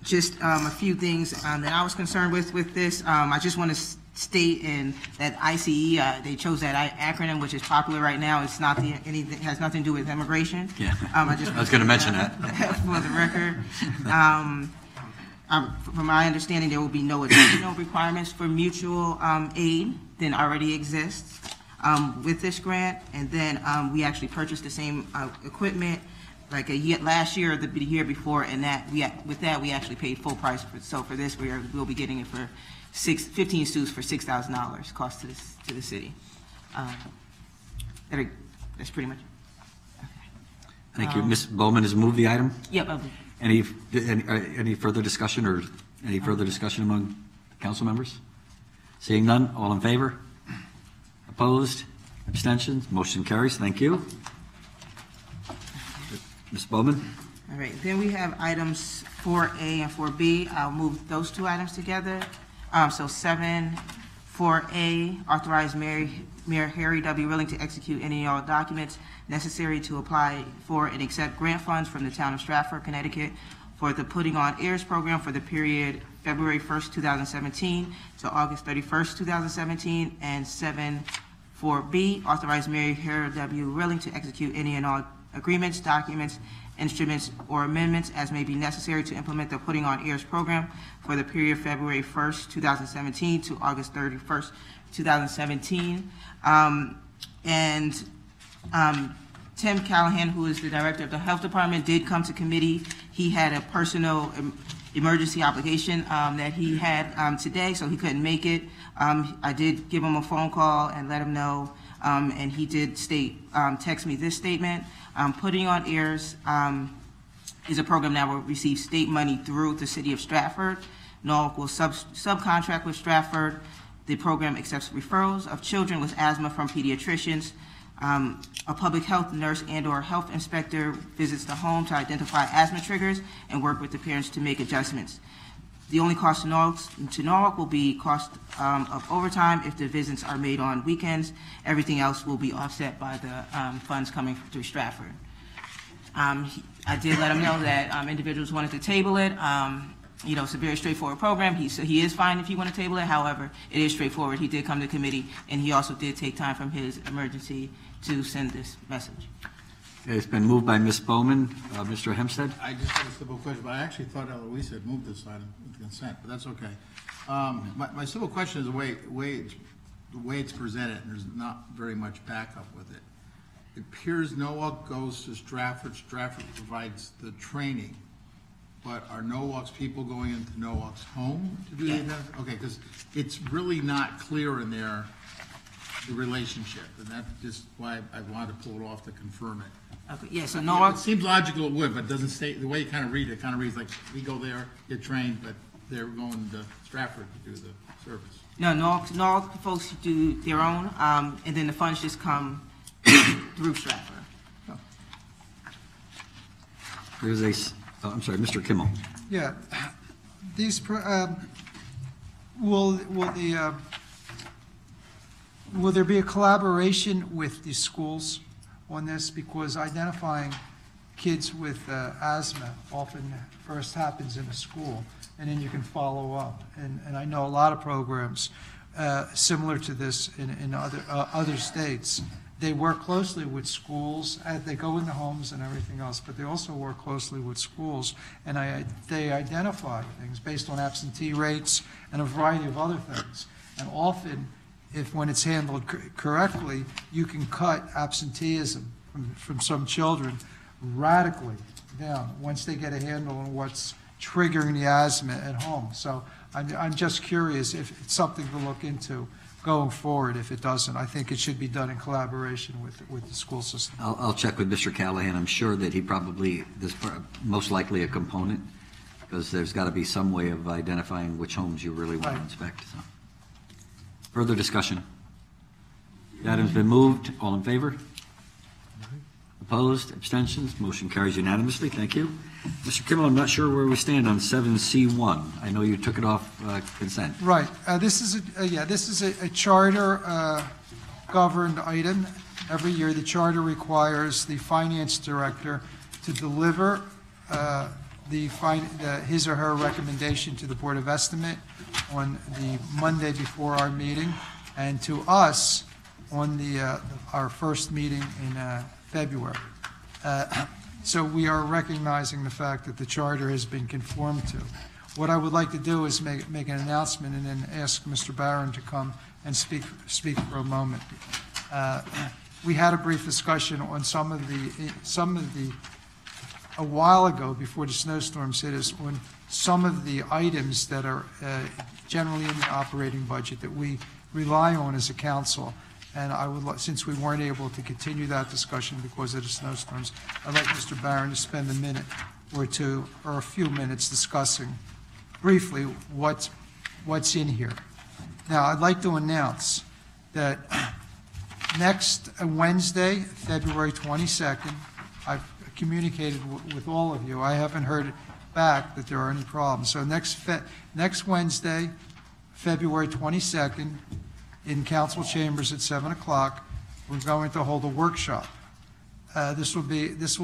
Speaker 12: Just a few things that I was concerned with this. I just want to state that ICE, they chose that acronym, which is popular right now. It's not anything, has nothing to do with immigration.
Speaker 1: Yeah, I was going to mention that.
Speaker 12: For the record. From my understanding, there will be no additional requirements for mutual aid than already exists with this grant. And then we actually purchased the same equipment like last year or the year before, and with that we actually paid full price. So for this, we'll be getting it for 15 suits for $6,000 cost to the city. That's pretty much it. Okay.
Speaker 1: Thank you. Ms. Bowman has moved the item?
Speaker 12: Yep.
Speaker 1: Any further discussion among council members? Seeing none, all in favor? Opposed? Abstentions? Motion carries. Thank you. Ms. Bowman?
Speaker 12: All right, then we have items 4A and 4B. I'll move those two items together. So 4A, authorize Mayor Harry W. Rilling to execute any and all documents necessary to apply for and accept grant funds from the town of Stratford, Connecticut for the Putting on Airs program for the period February 1st, 2017 to August 31st, 2017. And 4B, authorize Mayor Harry W. Rilling to execute any and all agreements, documents, instruments, or amendments as may be necessary to implement the Putting on Airs program for the period February 1st, 2017 to August 31st, 2017. Tim Callahan, who is the director of the health department, did come to committee. He had a personal emergency obligation that he had today, so he couldn't make it. I did give him a phone call and let him know, and he did text me this statement. Putting on Airs is a program that will receive state money through the City of Stratford. Norwalk will subcontract with Stratford. The program accepts referrals of children with asthma from pediatricians. A public health nurse and/or health inspector visits the home to identify asthma triggers and work with the parents to make adjustments. The only cost to Norwalk will be cost of overtime if the visits are made on weekends. Everything else will be offset by the funds coming through Stratford. I did let him know that individuals wanted to table it. It's a very straightforward program. He is fine if you want to table it. However, it is straightforward. He did come to committee, and he also did take time from his emergency to send this message.
Speaker 1: It's been moved by Ms. Bowman. Mr. Hempstead?
Speaker 8: I just had a simple question, but I actually thought Eloise had moved this item with consent, but that's okay. My simple question is the way it's presented, and there's not very much backup with it. it appears Norwalk goes to Stratford, Stratford provides the training, but are Norwalk's people going into Norwalk's home to do the identification? Okay, because it's really not clear in there, the relationship, and that's just why I wanted to pull it off to confirm it.
Speaker 12: Okay, yeah, so
Speaker 8: It
Speaker 12: Norwalk,
Speaker 8: seems logical it would, but it doesn't say, the way you kind of read it kind of reads like, we go there, get trained, but they're going to Stratford to do the service.
Speaker 12: no, Norwalk folks do their own, and then the funds just come through Stratford.
Speaker 1: There's I'm sorry, Mr. Kimmel.
Speaker 13: Yeah, these, will there be a collaboration with the schools on this? Because identifying kids with asthma often first happens in a school, and then you can follow up. And I know a lot of programs similar to this in other states. They work closely with schools, they go in the homes and everything else, but they also work closely with schools, and they identify things based on absentee rates and a variety of other things. And often, when it's handled correctly, you can cut absenteeism from some children radically down once they get a handle on what's triggering the asthma at home. So I'm just curious if it's something to look into going forward. If it doesn't, I think it should be done in collaboration with the school system.
Speaker 1: I'll check with Mr. Callahan. I'm sure that there's most likely a component, because there's got to be some way of identifying which homes you really want to inspect. So. Further discussion? The item's been moved. All in favor? Opposed? Abstentions? Motion carries unanimously. Thank you. Mr. Kimmel, I'm not sure where we stand on 7C1. I know you took it off consent.
Speaker 13: Right. This is a charter governed item. Every year, the charter requires the finance director to deliver his or her recommendation to the Board of Estimate on the Monday before our meeting, and to us on our first meeting in February. So we are recognizing the fact that the charter has been conformed to. What I would like to do is make an announcement and then ask Mr. Barron to come and speak for a moment. We had a brief discussion on some of the a while ago before the snowstorms hit us on some of the items that are generally in the operating budget that we rely on as a council. And I would, since we weren't able to continue that discussion because of the snowstorms, I'd like Mr. Barron to spend a minute or two, or a few minutes, discussing briefly what's in here. Now, I'd like to announce that next Wednesday, February 22nd, I've communicated with all of you. I haven't heard back that there are any problems. So next Wednesday, February 22nd, in council chambers at 7 o'clock, we're going to hold a workshop. This will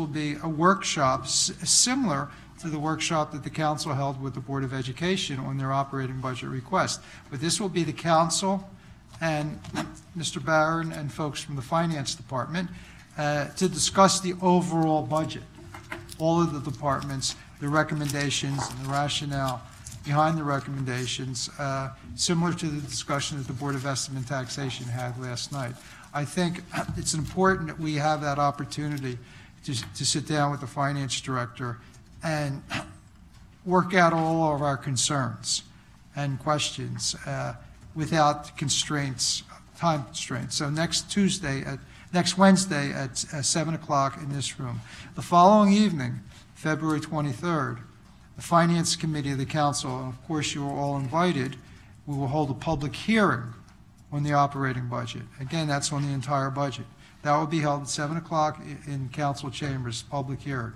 Speaker 13: be a workshop similar to the workshop that the council held with the Board of Education on their operating budget request. But this will be the council and Mr. Barron and folks from the finance department to discuss the overall budget, all of the departments, the recommendations and the rationale behind the recommendations, similar to the discussion that the Board of Estimate and Taxation had last night. I think it's important that we have that opportunity to sit down with the finance director and work out all of our concerns and questions without constraints, time constraints. So next Wednesday at 7 o'clock in this room. The following evening, February 23rd, the Finance Committee of the Council, and of course you are all invited, we will hold a public hearing on the operating budget. Again, that's on the entire budget. That will be held at 7 o'clock in Council chambers, public hearing.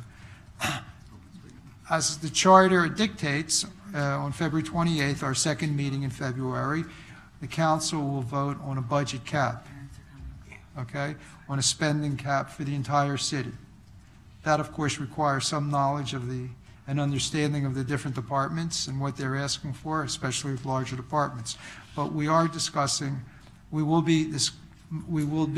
Speaker 13: As the charter dictates, on February 28th, our second meeting in February, the Council will vote on a budget cap, okay, on a spending cap for the entire city. That, of course, requires some knowledge of and understanding of the different departments and what they're asking for, especially with larger departments. But we are discussing, we will be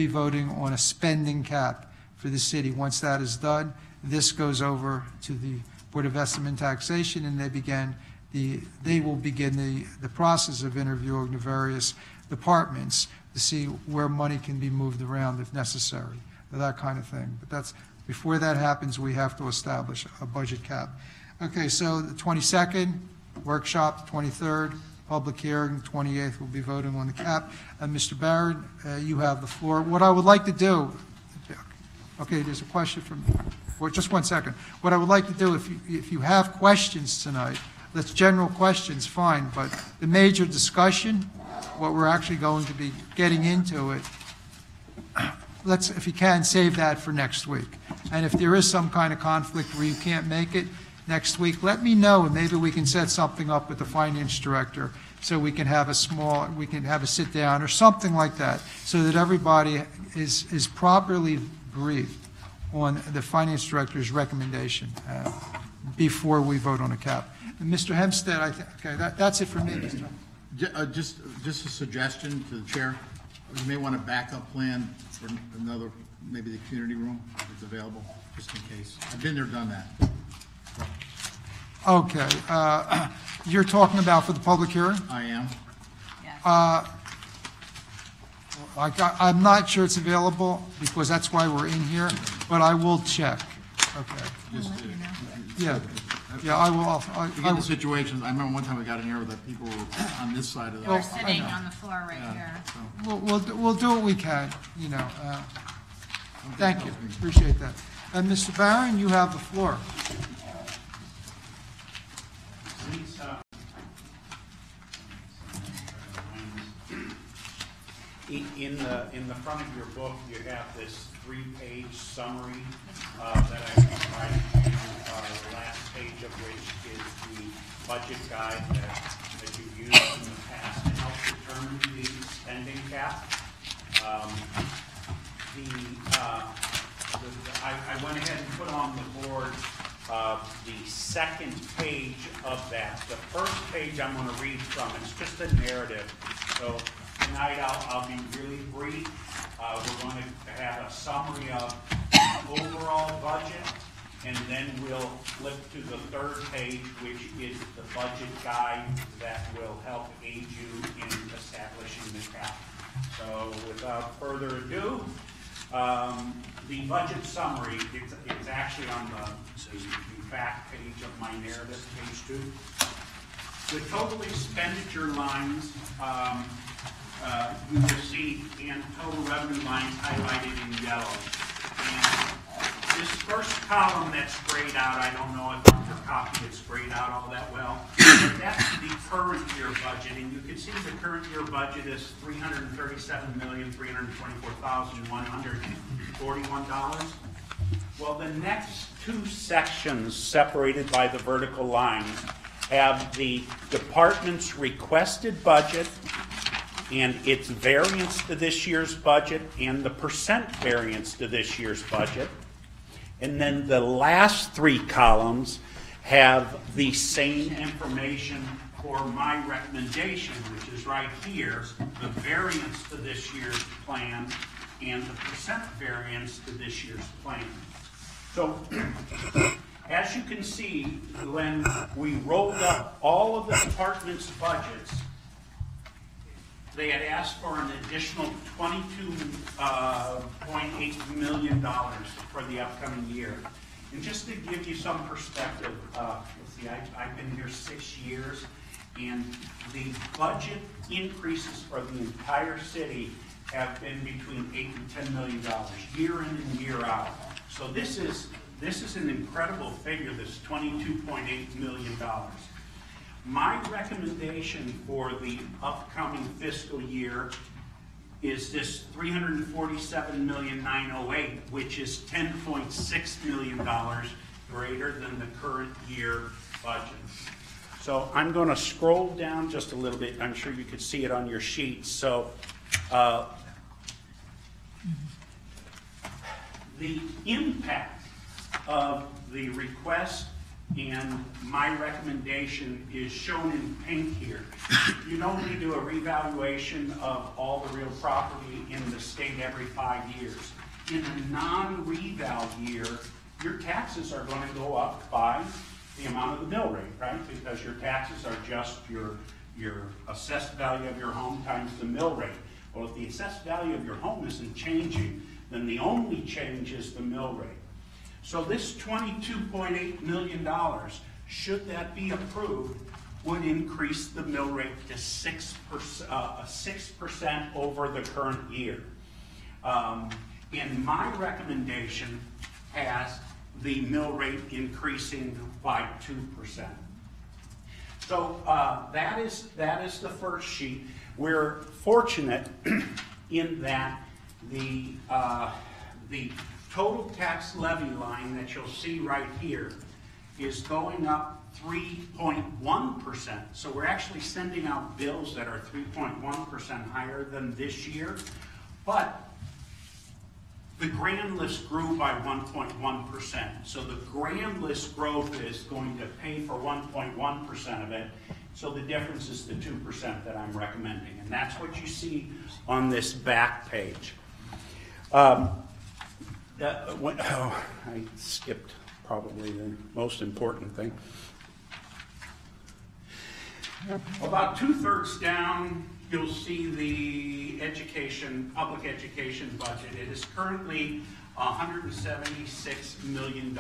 Speaker 13: voting on a spending cap for the city. Once that is done, this goes over to the Board of Estimate and Taxation, and they will begin the process of interviewing the various departments to see where money can be moved around if necessary. that kind of thing. But that's, before that happens, we have to establish a budget cap. Okay, so the 22nd, workshop, 23rd, public hearing, 28th, we'll be voting on the cap. And Mr. Barron, you have the floor. What I would like to do, okay, there's a question from, well, just one second. What I would like to do, if you have questions tonight, that's general questions, fine, but the major discussion, what we're actually going to be getting into it, let's, if you can, save that for next week. And if there is some kind of conflict where you can't make it next week, let me know, and maybe we can set something up with the finance director so we can have a sit down or something like that, so that everybody is properly briefed on the finance director's recommendation before we vote on a cap. And Mr. Hempstead, I think, okay, that's it for me, Mr.
Speaker 8: Just a suggestion to the chair. You may want a backup plan for another, maybe the community room is available, just in case. I've been there, done that.
Speaker 13: Okay, you're talking about for the public hearing?
Speaker 8: I am.
Speaker 13: I'm not sure it's available because that's why we're in here, but I will check. Okay. Yeah, I will.
Speaker 8: You get the situations, I remember one time we got an error that people were on this side of the.
Speaker 16: You're sitting on the floor right here.
Speaker 13: We'll do what we can, you know. Thank you, appreciate that. And Mr. Barron, you have the floor.
Speaker 18: In the front of your book, you have this 3-page summary that I provided to you, the last page of which is the budget guide that you've used in the past to help determine the spending cap. I went ahead and put on the board the second page of that. The first page I'm going to read from, it's just a narrative. So tonight I'll be really brief. We're going to have a summary of the overall budget, and then we'll flip to the third page, which is the budget guide that will help aid you in establishing the cap. So without further ado, the budget summary, it's actually on the back page of my narrative, page 2. The total expenditure lines you will see, and total revenue lines highlighted in yellow. And this first column that's grayed out, I don't know if on your copy it's grayed out all that well, but that's the current year budget. And you can see the current year budget is $337,324,141. Well, the next two sections separated by the vertical lines have the department's requested budget and its variance to this year's budget and the percent variance to this year's budget. And then the last three columns have the same information for my recommendation, which is right here, the variance to this year's plan and the percent variance to this year's plan. So, as you can see, when we rolled up all of the department's budgets, they had asked for an additional $22.8 million for the upcoming year. And just to give you some perspective, let's see, I've been here 6 years, and the budget increases for the entire city have been between $8 and $10 million, year in and year out. So this is an incredible figure, this $22.8 million. My recommendation for the upcoming fiscal year is this $347,908,000, which is $10.6 million greater than the current year budget. So I'm going to scroll down just a little bit. I'm sure you could see it on your sheets. So the impact of the request and my recommendation is shown in pink here. You normally do a revaluation of all the real property in the state every 5 years. In a non-reval year, your taxes are going to go up by the amount of the mill rate, right? Because your taxes are just your assessed value of your home times the mill rate. Well, if the assessed value of your home isn't changing, then the only change is the mill rate. So this $22.8 million, should that be approved, would increase the mill rate to 6% over the current year. And my recommendation has the mill rate increasing by 2%. So that is the first sheet. We're fortunate in that the total tax levy line that you'll see right here is going up 3.1%. So we're actually sending out bills that are 3.1% higher than this year. But the grand list grew by 1.1%. So the grand list growth is going to pay for 1.1% of it. So the difference is the 2% that I'm recommending. And that's what you see on this back page. I skipped probably the most important thing. About 2/3 down, you'll see the public education budget. It is currently $176 million.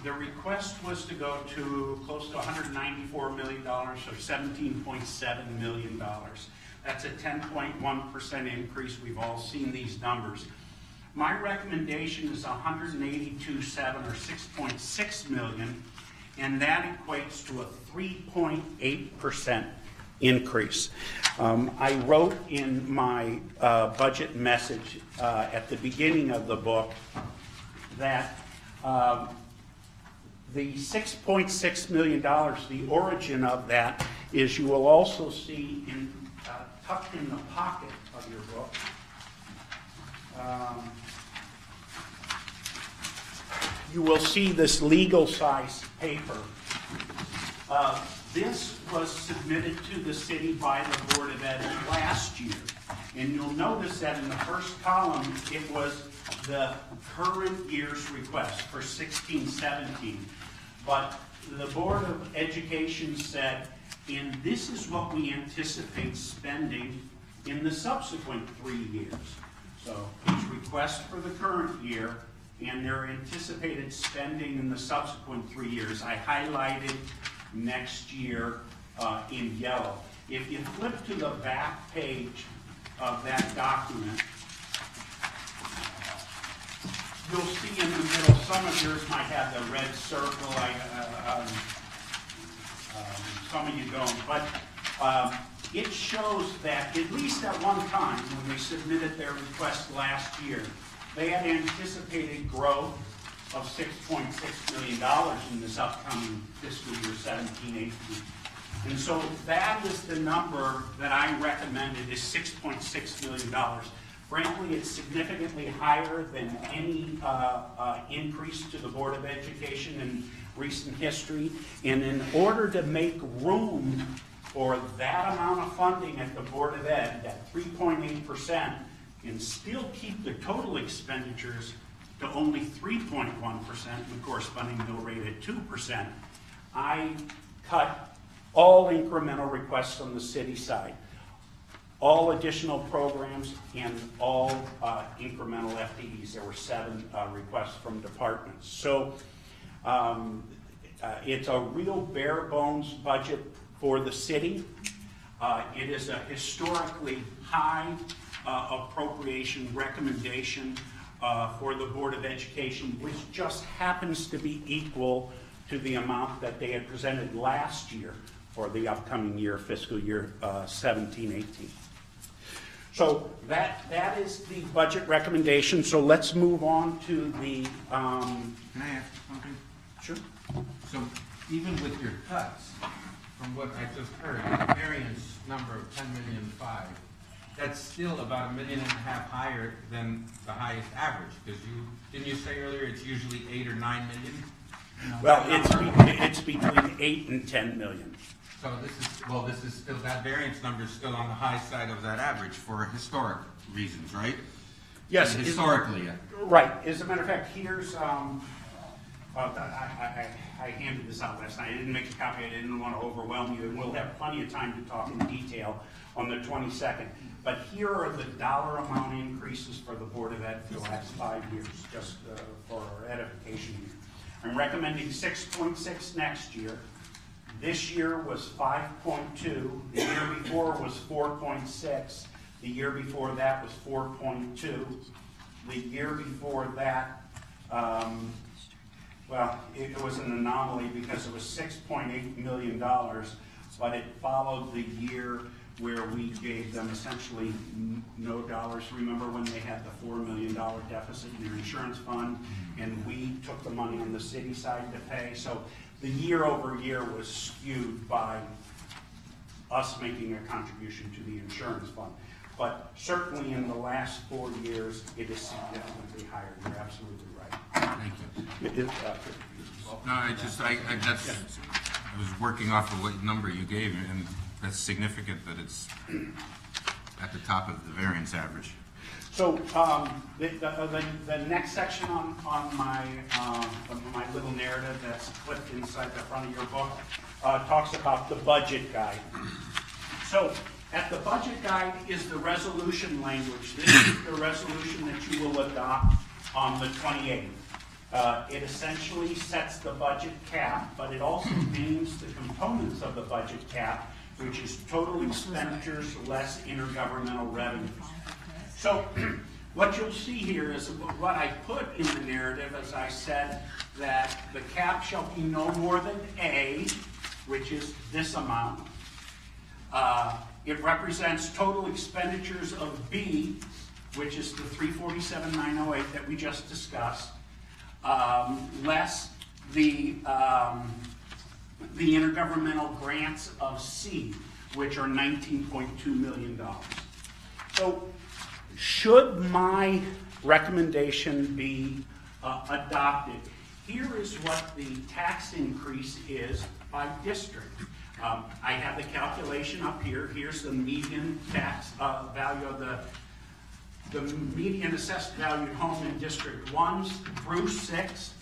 Speaker 18: The request was to go to close to $194 million, so $17.7 million. That's a 10.1% increase. We've all seen these numbers. My recommendation is $182.7 or $6.6 million, and that equates to a 3.8% increase. I wrote in my budget message at the beginning of the book that the $6.6 million, the origin of that is, you will also see tucked in the pocket of your book, you will see this legal size paper. This was submitted to the city by the Board of Ed last year. And you'll notice that in the first column, it was the current year's request for 16-17. But the Board of Education said, and this is what we anticipate spending in the subsequent 3 years. So each request for the current year and their anticipated spending in the subsequent 3 years. I highlighted next year in yellow. If you flip to the back page of that document, you'll see in the middle, some of yours might have the red circle, some of you don't, but it shows that at least at one time when they submitted their request last year, they had anticipated growth of $6.6 million in this upcoming fiscal year 17-18. And so that is the number that I recommended, is $6.6 million. Frankly, it's significantly higher than any increase to the Board of Education in recent history. And in order to make room for that amount of funding at the Board of Ed, that 3.8%, and still keep the total expenditures to only 3.1%, the corresponding mill rate at 2%, I cut all incremental requests on the city side, all additional programs, and all incremental FTEs. There were 7 requests from departments. So it's a real bare bones budget for the city. It is a historically high appropriation recommendation for the Board of Education, which just happens to be equal to the amount that they had presented last year for the upcoming year, fiscal year 17-18. So that is the budget recommendation. So let's move on to the...
Speaker 11: Can I ask something?
Speaker 18: Sure.
Speaker 11: So even with your cuts, from what I just heard, the variance number of $10,000,005, that's still about $1.5 million higher than the highest average, because didn't you say earlier it's usually 8 or 9 million?
Speaker 18: Well, it's between 8 and 10 million.
Speaker 11: So this is still, that variance number is still on the high side of that average for historic reasons, right?
Speaker 18: Yes.
Speaker 11: Historically.
Speaker 18: Right. As a matter of fact, here's I handed this out last night. I didn't make a copy. I didn't want to overwhelm you, and we'll have plenty of time to talk in detail on the 22nd. But here are the dollar amount increases for the Board of Ed for the last 5 years, just for our edification here. I'm recommending 6.6 next year. This year was 5.2. The year before was 4.6. The year before that was 4.2. The year before that, well, it was an anomaly because it was $6.8 million, but it followed the year where we gave them essentially no dollars. Remember when they had the $4 million deficit in their insurance fund, and we took the money on the city side to pay? So the year over year was skewed by us making a contribution to the insurance fund. But certainly in the last 4 years, it is significantly higher. You're absolutely right.
Speaker 11: Thank you.
Speaker 18: It is,
Speaker 11: No, I was working off of what number you gave, and that's significant that it's at the top of the variance average.
Speaker 18: So the next section on my little narrative that's clipped inside the front of your book talks about the budget guide. So at the budget guide is the resolution language. This is the resolution that you will adopt on the 28th. It essentially sets the budget cap, but it also names the components of the budget cap, which is total expenditures less intergovernmental revenues. So what you'll see here is what I put in the narrative, as I said, that the cap shall be no more than A, which is this amount. It represents total expenditures of B, which is the 347,908 that we just discussed, less the intergovernmental grants of C, which are $19.2 million. So should my recommendation be adopted, here is what the tax increase is by district. I have the calculation up here. Here's the median tax value of the median assessed valued home in District 1 through 6.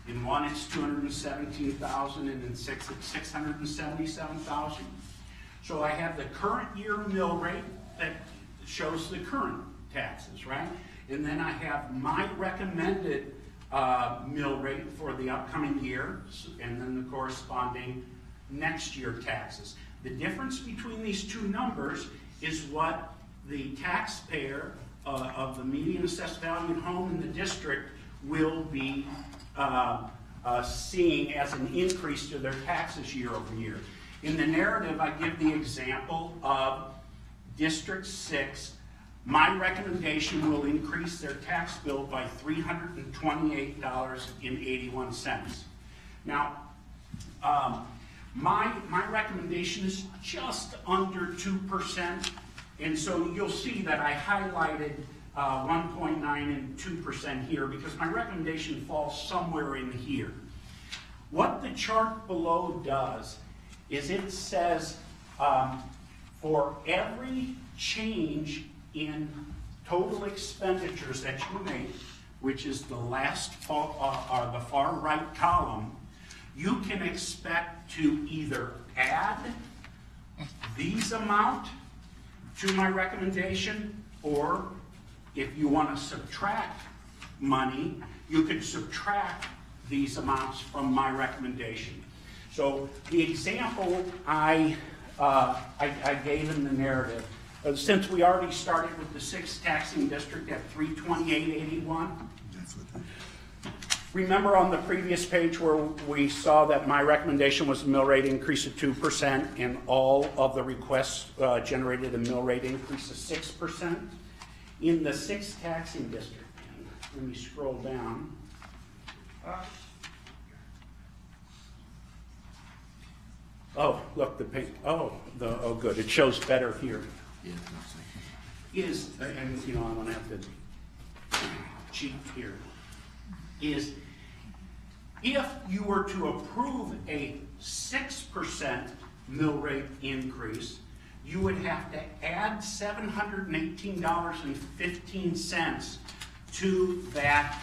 Speaker 18: In 1 it's 217,000, and in 6 it's 677,000. So I have the current year mill rate that shows the current taxes, right? And then I have my recommended mill rate for the upcoming year, and then the corresponding next year taxes. The difference between these two numbers is what the taxpayer of the median assessed valued home in the district will be seeing as an increase to their taxes year over year. In the narrative, I give the example of District 6. My recommendation will increase their tax bill by $328.81. Now, my recommendation is just under 2%, and so you'll see that I highlighted 1.9 and 2% here because my recommendation falls somewhere in here. What the chart below does is it says for every change in total expenditures that you make, which is the last or the far right column, you can expect to either add these amount to my recommendation, or if you want to subtract money, you could subtract these amounts from my recommendation. So the example I gave in the narrative, since we already started with the 6th taxing district at 328.81, remember on the previous page where we saw that my recommendation was a mill rate increase of 2%, and all of the requests generated a mill rate increase of 6%? In the 6th taxing district, let me scroll down. Oh, look, the pink. Oh, good. It shows better here. Is, and you know, I'm going to have to cheat here. Is if you were to approve a 6% mill rate increase, you would have to add $718.15 to that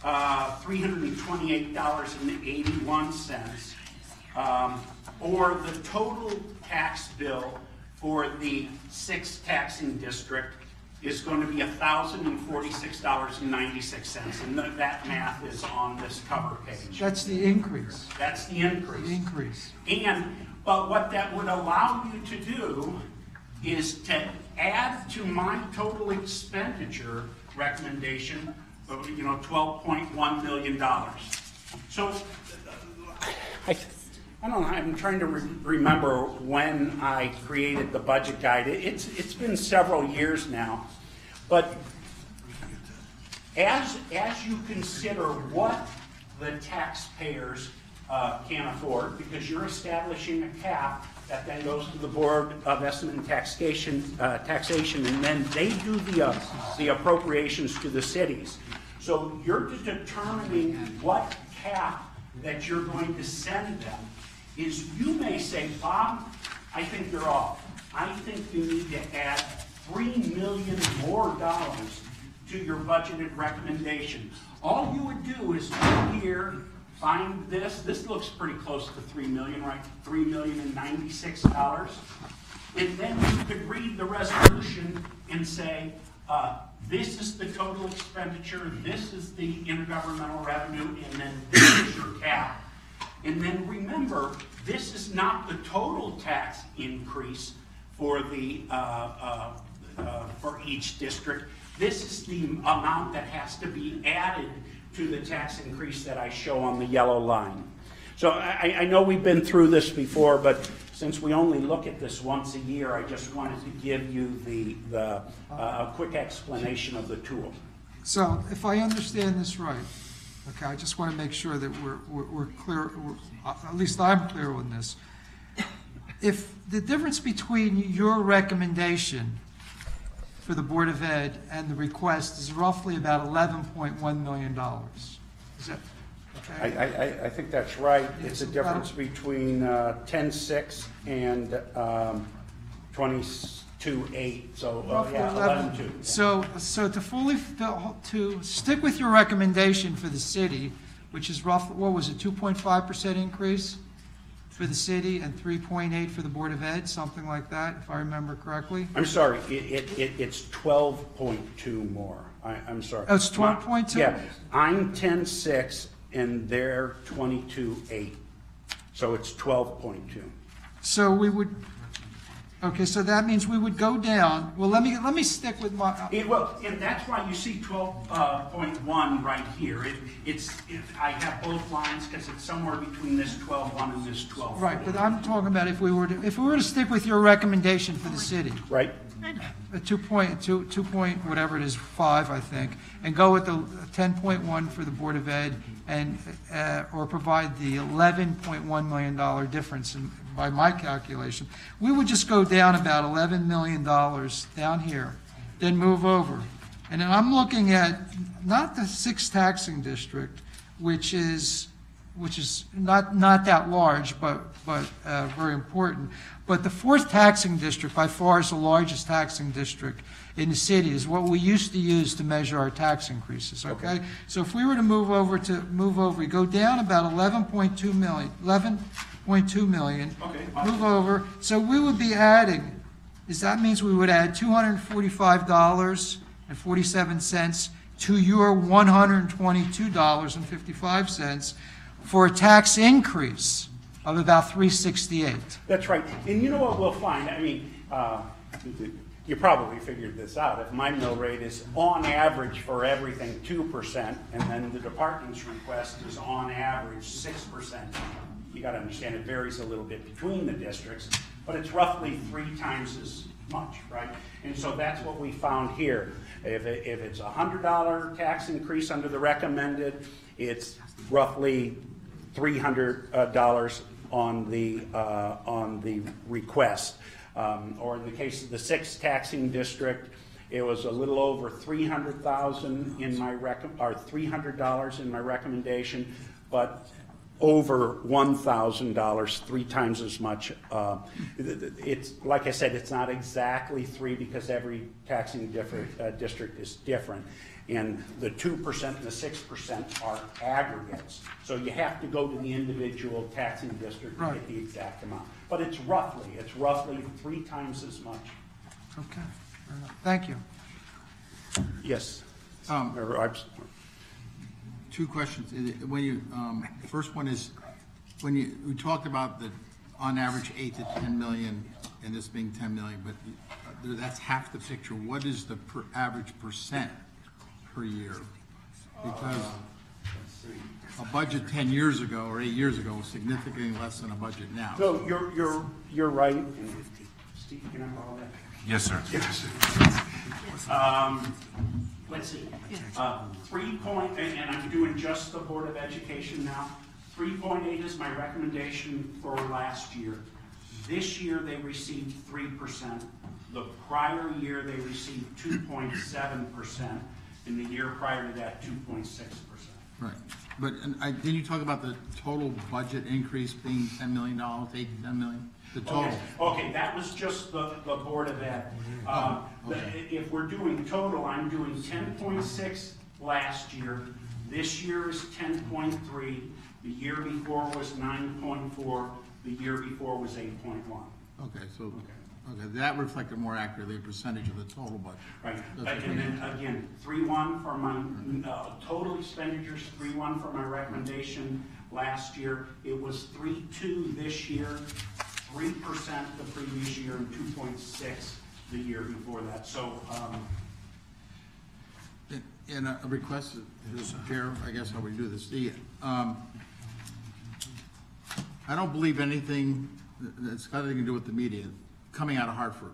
Speaker 18: $328.81, or the total tax bill for the 6th taxing district is going to be $1,046.96, and that math is on this cover page.
Speaker 13: That's the increase.
Speaker 18: That's the increase.
Speaker 13: The increase.
Speaker 18: But what that would allow you to do is to add to my total expenditure recommendation of, $12.1 million. So, I don't know, I'm trying to remember when I created the budget guide. It's been several years now. But as you consider what the taxpayers can afford, because you're establishing a cap that then goes to the Board of Estimate and Taxation, and then they do the appropriations to the cities. So you're determining what cap that you're going to send them. Is you may say, Bob, I think you're off. I think you need to add $3 million more to your budgeted recommendation. All you would do is go here, find this. This looks pretty close to $3 million, right? $3,096,000. And then you could read the resolution and say, this is the total expenditure, this is the intergovernmental revenue, and then this is your cap. And then remember, this is not the total tax increase for the for each district. This is the amount that has to be added to the tax increase that I show on the yellow line. So I know we've been through this before, but since we only look at this once a year, I just wanted to give you a quick explanation of the tool.
Speaker 13: So if I understand this right, okay, I just want to make sure that we're clear, at least I'm clear on this. If the difference between your recommendation for the Board of Ed and the request is roughly about $11.1 million, is that okay?
Speaker 18: I think that's right. It's a difference between 10.6 and 22.8, so yeah, 11.2.
Speaker 13: So to stick with your recommendation for the city, which is roughly, what was it, 2.5% increase for the city and 3.8 for the Board of Ed, something like that, if I remember correctly?
Speaker 18: I'm sorry, it's 12.2 more. I'm sorry.
Speaker 13: Oh, it's 12.2?
Speaker 18: Yeah, I'm 10.6 and they're 22.8, so it's 12.2.
Speaker 13: So we would, okay, so that means we would go down, well, let me stick with my...
Speaker 18: and that's why you see 12.1 right here. I have both lines because it's somewhere between this 12.1 and this 12.4.
Speaker 13: Right, but I'm talking about if we were to stick with your recommendation for the city.
Speaker 18: Right.
Speaker 13: A 2 point, whatever it is, 5, I think, and go with the 10.1 for the Board of Ed, and or provide the $11.1 million difference by my calculation, we would just go down about $11 million down here, then move over. And then I'm looking at not the 6th taxing district, which is not that large, but very important. But the 4th taxing district, by far, is the largest taxing district in the city, is what we used to use to measure our tax increases, okay? So if we were to move over, we go down about 11.2 million, move over, so we would be adding, that means we would add $245.47 to your $122.55 for a tax increase of about $368.
Speaker 18: That's right. And you know what we'll find? I mean, you probably figured this out. If my mill rate is on average for everything 2%, and then the department's request is on average 6%, you got to understand it varies a little bit between the districts, but it's roughly 3 times as much, right? And so that's what we found here. If it's a $100 tax increase under the recommended, it's roughly $300 on the request. Or in the case of the 6th taxing district, it was a little over $300,000 in my $300 in my recommendation, but over $1,000, 3 times as much. It's like I said, it's not exactly 3 because every taxing district is different. And the 2% and the 6% are aggregates. So you have to go to the individual taxing district to get the exact amount. But it's roughly 3 times as much.
Speaker 13: Okay, fair enough. Thank you.
Speaker 18: Yes.
Speaker 8: Two questions. When you, the first one is, when we talked about the, on average, 8 to 10 million, and this being 10 million, but that's half the picture. What is the average percent per year? Because a budget 10 years ago or 8 years ago was significantly less than a budget now.
Speaker 18: So you're right. Steve, can I borrow that?
Speaker 11: Yes, sir.
Speaker 18: Let's see. 3 point, and I'm doing just the Board of Education now. 3.8 is my recommendation for last year. This year they received 3%. The prior year they received 2.7%. And the year prior to that, 2.6%.
Speaker 8: Right. But didn't you talk about the total budget increase being $10 million, 8 to 10 million? The total.
Speaker 18: Okay, that was just the Board of Ed. If we're doing total, I'm doing 10.6 last year. This year is 10.3. The year before was 9.4. The year before was 8.1.
Speaker 8: Okay, so that reflected more accurately a percentage of the total budget.
Speaker 18: Right, and then again, 3.1 for my total expenditures, 3.1 for my recommendation last year. It was 3.2 this year, 3% the previous year, and 2.6 the year before that. So,
Speaker 8: and a request to the chair, I guess how we do this. I don't believe anything that's got anything to do with the media coming out of Hartford,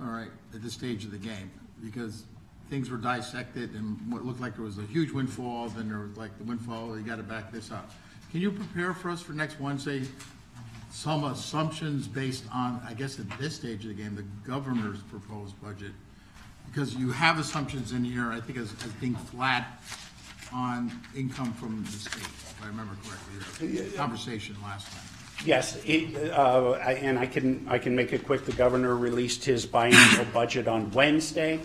Speaker 8: all right, at this stage of the game, because things were dissected and what looked like there was a huge windfall, then there was like the windfall, you got to back this up. Can you prepare for us for next Wednesday some assumptions based on, I guess at this stage of the game, the governor's proposed budget? Because you have assumptions in here, I think, as being flat on income from the state, if I remember correctly, the conversation last time.
Speaker 18: yes, and I can make it quick. The governor released his biennial budget on Wednesday.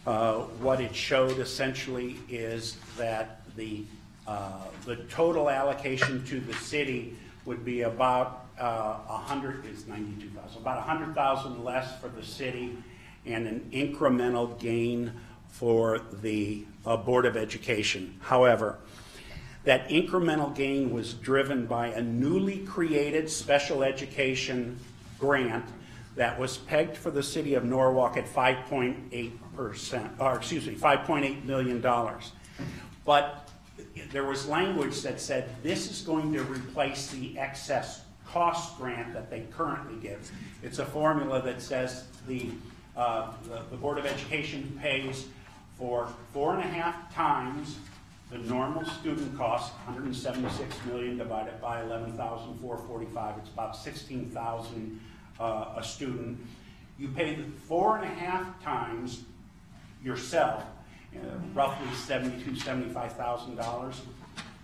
Speaker 18: What it showed essentially is that the total allocation to the city would be about 100,000 less for the city, and an incremental gain for the Board of Education. However, that incremental gain was driven by a newly created special education grant that was pegged for the city of Norwalk at $5.8 million. But there was language that said this is going to replace the excess cost grant that they currently give. It's a formula that says the Board of Education pays for 4.5 times the normal student cost, $176 million divided by 11,445. It's about $16,000 a student. You pay the 4.5 times yourself, roughly $72,000, $75,000.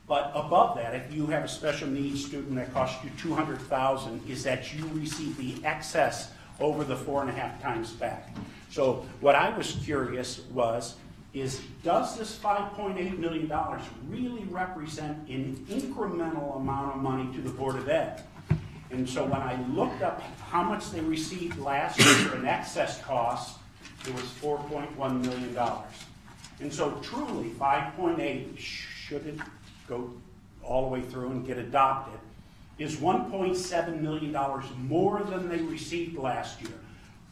Speaker 18: But above that, if you have a special needs student that costs you $200,000, is that you receive the excess over the 4.5 times back. So what I was curious is does this $5.8 million really represent an incremental amount of money to the Board of Ed? And so when I looked up how much they received last year in excess costs, it was $4.1 million. And so truly, 5.8, should it go all the way through and get adopted, is $1.7 million more than they received last year.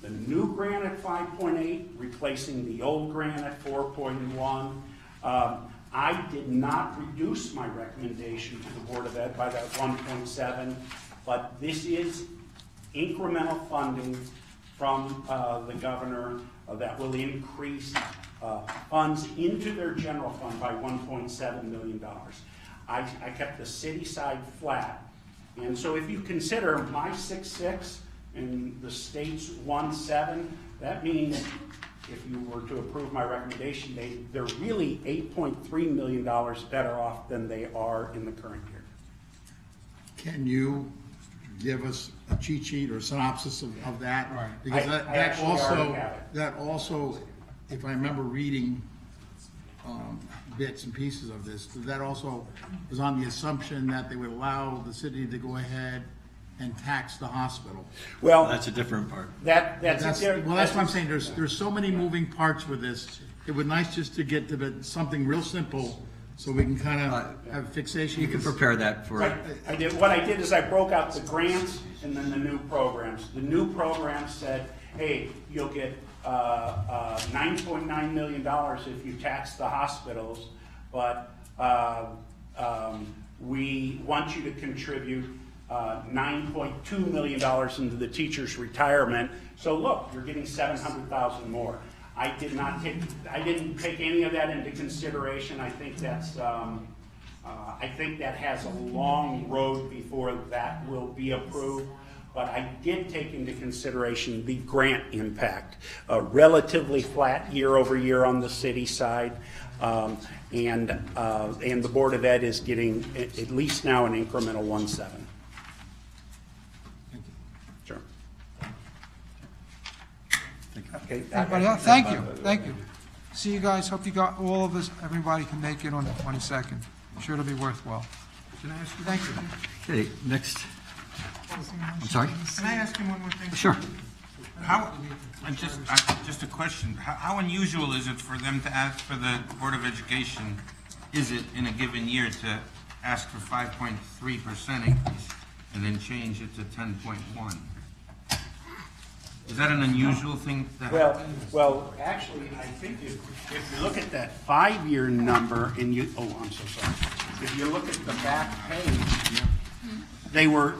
Speaker 18: The new grant at 5.8, replacing the old grant at 4.1. I did not reduce my recommendation to the Board of Ed by that 1.7, but this is incremental funding from the governor that will increase funds into their general fund by $1.7 million. I kept the city side flat. And so if you consider my 6.6 and the state's 1.7, that means if you were to approve my recommendation, they're really $8.3 million better off than they are in the current year.
Speaker 8: Can you give us a cheat sheet or a synopsis of that?
Speaker 18: Right.
Speaker 8: Because
Speaker 18: I actually already have it.
Speaker 8: that also, if I remember reading bits and pieces of this. That also was on the assumption that they would allow the city to go ahead and tax the hospital.
Speaker 18: Well,
Speaker 1: That's a different part.
Speaker 18: that's
Speaker 8: Well, that's what I'm saying, there's so many moving parts with this. It would nice just to get to something real simple, so we can kind of have fixation.
Speaker 1: You can prepare that for.
Speaker 18: Right. What I did is I broke out the grants and then the new programs. The new programs said, hey, you'll get $9.9 million if you tax the hospitals, but we want you to contribute $9.2 million into the teacher's retirement. So look, you're getting $700,000 more. I didn't take any of that into consideration. I think that's I think that has a long road before that will be approved. But I did take into consideration the grant impact, relatively flat year over year on the city side, and the Board of Ed is getting at least now an incremental 1.7. Sure. Okay.
Speaker 13: Anybody else? Thank you, thank you. See you guys, hope you got, all of us, everybody can make it on the 22nd. I'm sure it'll be worthwhile.
Speaker 8: Can I ask you?
Speaker 13: Thank you.
Speaker 1: Okay, next. I'm sorry?
Speaker 19: Can I ask him one more thing?
Speaker 1: Sure.
Speaker 11: How, just a question, how unusual is it for them to ask for the Board of Education, is it in a given year to ask for 5.3% increase and then change it to 10.1? Is that an unusual thing to happen?
Speaker 18: Well, actually, I think if you look at that 5-year number and you, oh, I'm so sorry. If you look at the back page, they were,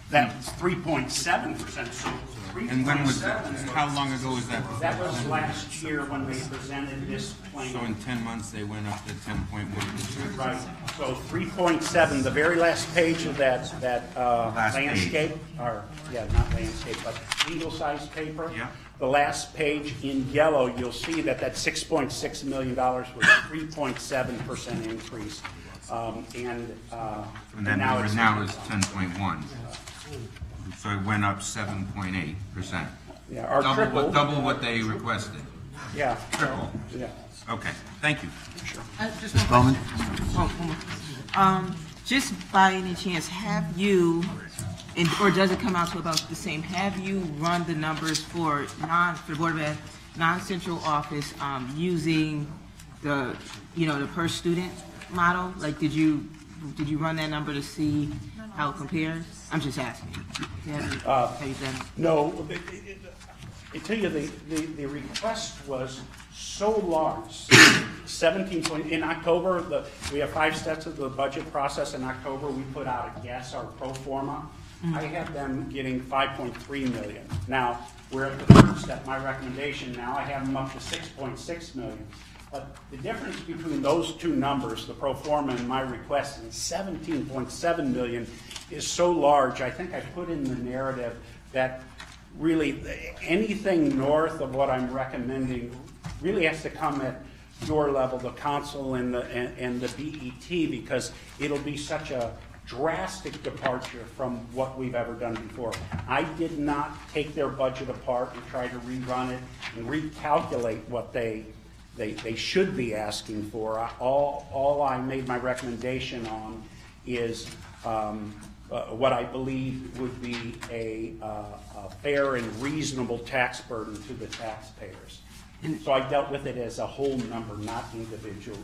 Speaker 18: that was 3.7%, so 3.7.
Speaker 11: And when was that? How long ago was that?
Speaker 18: That was last year when they presented this plan.
Speaker 11: So in 10 months, they went up to 10.1%.
Speaker 18: Right, so 3.7, the very last page of that landscape, or, yeah, not landscape, but legal-sized paper.
Speaker 11: Yeah.
Speaker 18: The last page in yellow, you'll see that $6.6 million was a 3.7% increase. And
Speaker 11: that
Speaker 18: now
Speaker 11: number
Speaker 18: it's
Speaker 11: now is 10.1. So it went up 7.8%.
Speaker 18: Yeah, or triple.
Speaker 11: Double what they requested.
Speaker 18: Yeah.
Speaker 11: Triple.
Speaker 18: Yeah.
Speaker 11: Okay, thank you.
Speaker 18: Sure.
Speaker 12: Just
Speaker 1: Ms. Bowman?
Speaker 12: Just by any chance, have you, or does it come out to about the same, have you run the numbers for the Board of Ed, non-central office, using the, the per student model? Like, did you run that number to see how it compares? I'm just asking. Have you done?
Speaker 18: No, I tell you, the request was so large, 17 point, in October, we have 5 steps of the budget process. In October, we put out a guess, our pro forma. I had them getting 5.3 million. Now, we're at the third step, my recommendation now, I have them up to 6.6 million. But the difference between those two numbers, the pro forma and my request, and 17.7 million is so large. I think I put in the narrative that really anything north of what I'm recommending really has to come at your level, the council and the BET, because it'll be such a drastic departure from what we've ever done before. I did not take their budget apart and try to rerun it and recalculate what they should be asking for. All I made my recommendation on is what I believe would be a fair and reasonable tax burden to the taxpayers. So I dealt with it as a whole number, not individual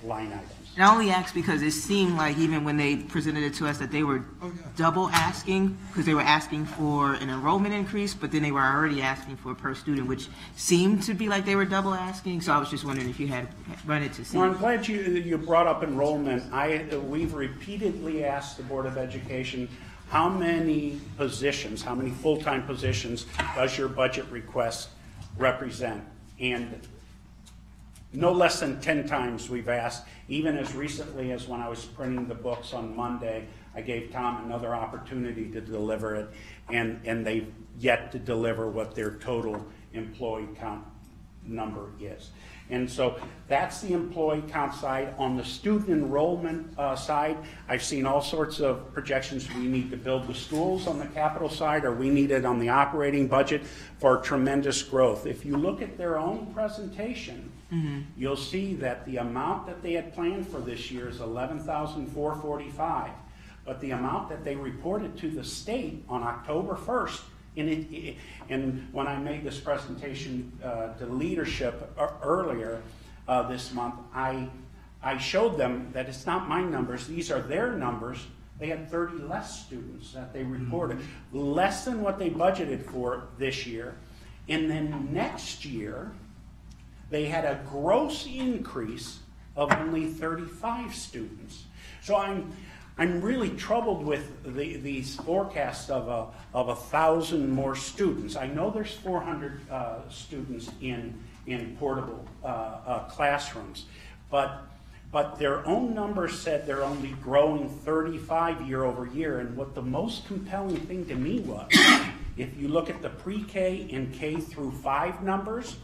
Speaker 18: line items.
Speaker 12: And I only asked because it seemed like even when they presented it to us that they were double asking, because they were asking for an enrollment increase, but then they were already asking for per student, which seemed to be like they were double asking. So I was just wondering if you had run it to see.
Speaker 18: Well, I'm glad you brought up enrollment. We've repeatedly asked the Board of Education, how many positions, how many full-time positions does your budget request represent? And no less than 10 times we've asked, even as recently as when I was printing the books on Monday, I gave Tom another opportunity to deliver it, and they've yet to deliver what their total employee count number is. And so that's the employee count side. On the student enrollment side, I've seen all sorts of projections. We need to build the schools on the capital side, or we need it on the operating budget for tremendous growth. If you look at their own presentation, you'll see that the amount that they had planned for this year is $11,445. But the amount that they reported to the state on October 1st, and when I made this presentation to leadership earlier this month, I showed them that it's not my numbers, these are their numbers. They had 30 less students that they reported, less than what they budgeted for this year. And then next year, they had a gross increase of only 35 students. So I'm really troubled with these forecasts of 1,000 more students. I know there's 400 students in portable classrooms, but their own numbers said they're only growing 35 year over year. And what the most compelling thing to me was, if you look at the pre-K and K through 5 numbers,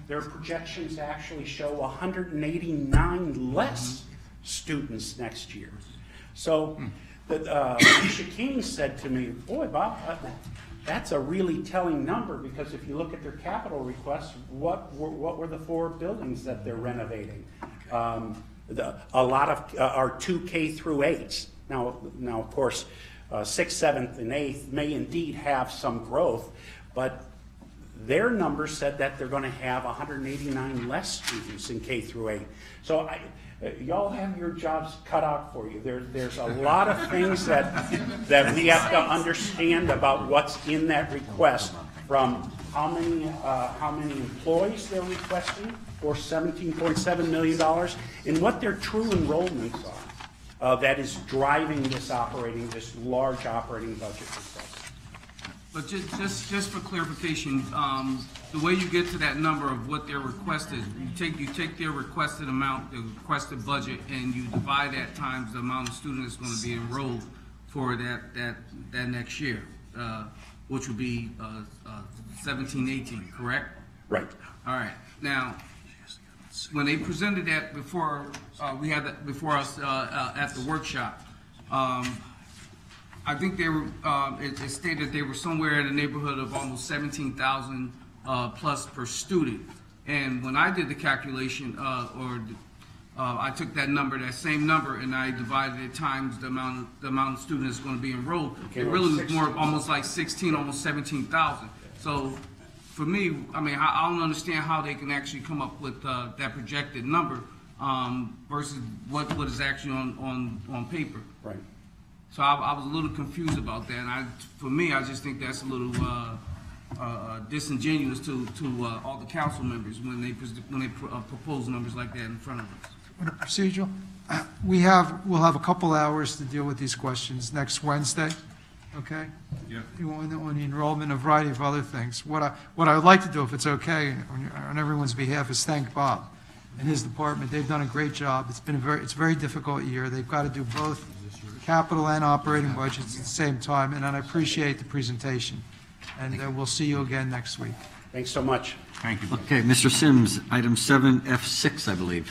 Speaker 18: their projections actually show 189 less students next year. So Alicia King said to me, boy, Bob, that's a really telling number, because if you look at their capital requests, what were the 4 buildings that they're renovating? A lot of are 2 K through 8s. Now of course, 6th, 7th, and 8th may indeed have some growth, but their numbers said that they're going to have 189 less students in K through 8. So y'all have your jobs cut out for you. There's a lot of things that we have to understand about what's in that request, from how many employees they're requesting for $17.7 million, and what their true enrollments are. That is driving this large operating budget request.
Speaker 9: But just for clarification, the way you get to that number of what they're requested, you take their requested amount, the requested budget, and you divide that times the amount of students going to be enrolled for that next year, which would be 17-18, correct?
Speaker 18: Right.
Speaker 9: All right. Now, when they presented that before, we had that before us at the workshop. I think they were. It stated they were somewhere in the neighborhood of almost 17,000 plus per student. And when I did the calculation, I took that number, that same number, and I divided it times the amount of students going to be enrolled.
Speaker 18: Okay,
Speaker 9: it really was more almost like 16, almost 17,000. So for me, I mean, I don't understand how they can actually come up with that projected number versus what is actually on paper.
Speaker 18: Right.
Speaker 9: So I was a little confused about that, and for me, I just think that's a little disingenuous to all the council members when they propose numbers like that in front of us.
Speaker 13: Procedural. We'll have a couple hours to deal with these questions next Wednesday, okay?
Speaker 11: Yep.
Speaker 13: On the enrollment, a variety of other things. What I would like to do, if it's okay, on everyone's behalf, is thank Bob and his department. They've done a great job. It's a very difficult year. They've got to do both capital and operating budgets at the same time, and I appreciate the presentation. And we'll see you again next week.
Speaker 18: Thanks so much.
Speaker 11: Thank you.
Speaker 1: Okay, Mr. Sims, item 7F6, I believe.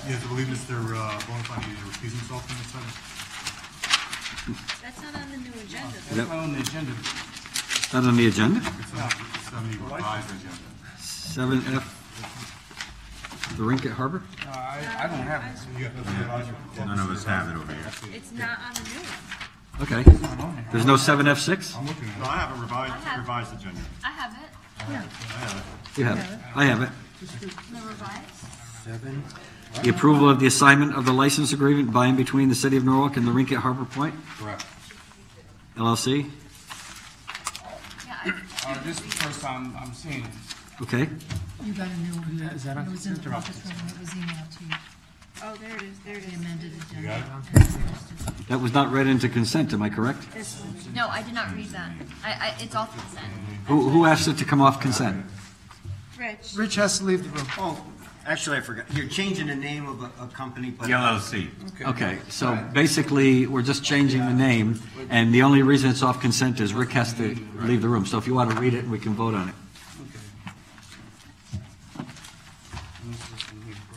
Speaker 10: Yes, I believe Mr. Bonifant needed to recuse himself from this item.
Speaker 14: That's not on the new agenda.
Speaker 1: Yep.
Speaker 9: Not on the agenda.
Speaker 1: Not on the agenda?
Speaker 10: It's on the revised agenda.
Speaker 1: 7F, the Rinkett Harbor?
Speaker 9: I don't have it.
Speaker 11: None of us have it over here.
Speaker 14: It's not on the new one.
Speaker 1: Okay. There's no 7F6?
Speaker 7: No, I have a revised agenda.
Speaker 14: I have it.
Speaker 7: I have it.
Speaker 1: You have it. I have it.
Speaker 14: The revised?
Speaker 1: The approval of the assignment of the license agreement by and between the City of Norwalk and the Rinkett Harbor Point
Speaker 10: Correct.
Speaker 1: LLC.
Speaker 9: This is the first time I'm seeing it.
Speaker 1: Okay.
Speaker 4: You got a new one. It was in the office room, it was emailed to you.
Speaker 14: Oh, there it is, there it
Speaker 4: The
Speaker 14: is.
Speaker 4: amended agenda.
Speaker 1: That was not read into consent, am I correct?
Speaker 14: This one.
Speaker 17: No, I did not read that. It's off consent.
Speaker 1: Who asked it to come off consent?
Speaker 14: Rich.
Speaker 13: Rich has to leave the room.
Speaker 8: Oh,
Speaker 15: Actually, I forgot. You're changing the name of a company, but.
Speaker 11: The LLC.
Speaker 1: Okay, so basically, we're just changing the name, and the only reason it's off consent is Rick has to leave the room. So if you want to read it, we can vote on it.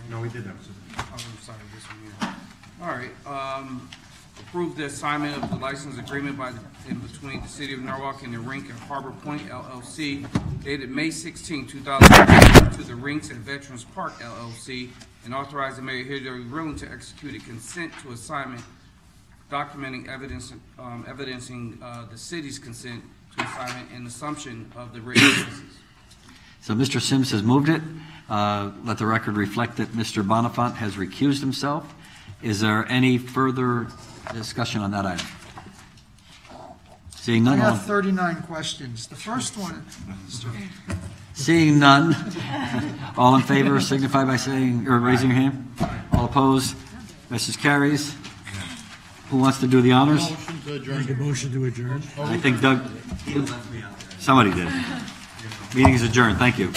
Speaker 11: No, we did that.
Speaker 9: Oh, I'm sorry, this one here. All right, approve the assignment of the license agreement in between the City of Norwalk and the Rink at Harbor Point LLC dated May 16, 2018 to the Rinks at Veterans Park LLC, and authorize the mayor here to be willing to execute a consent to assignment documenting evidencing the city's consent to assignment and assumption of the written licenses.
Speaker 1: So Mr. Sims has moved it. Let the record reflect that Mr. Bonifant has recused himself. Is there any further discussion on that item? Seeing
Speaker 13: I
Speaker 1: none,
Speaker 13: have 39 questions. The first one,
Speaker 1: seeing none, all in favor signify by saying, or raising your hand. All opposed? Mrs. carries. Who wants to do the honors?
Speaker 8: Motion to adjourn.
Speaker 2: Make a motion to adjourn.
Speaker 1: I think Doug, somebody did. Meeting is adjourned. Thank you.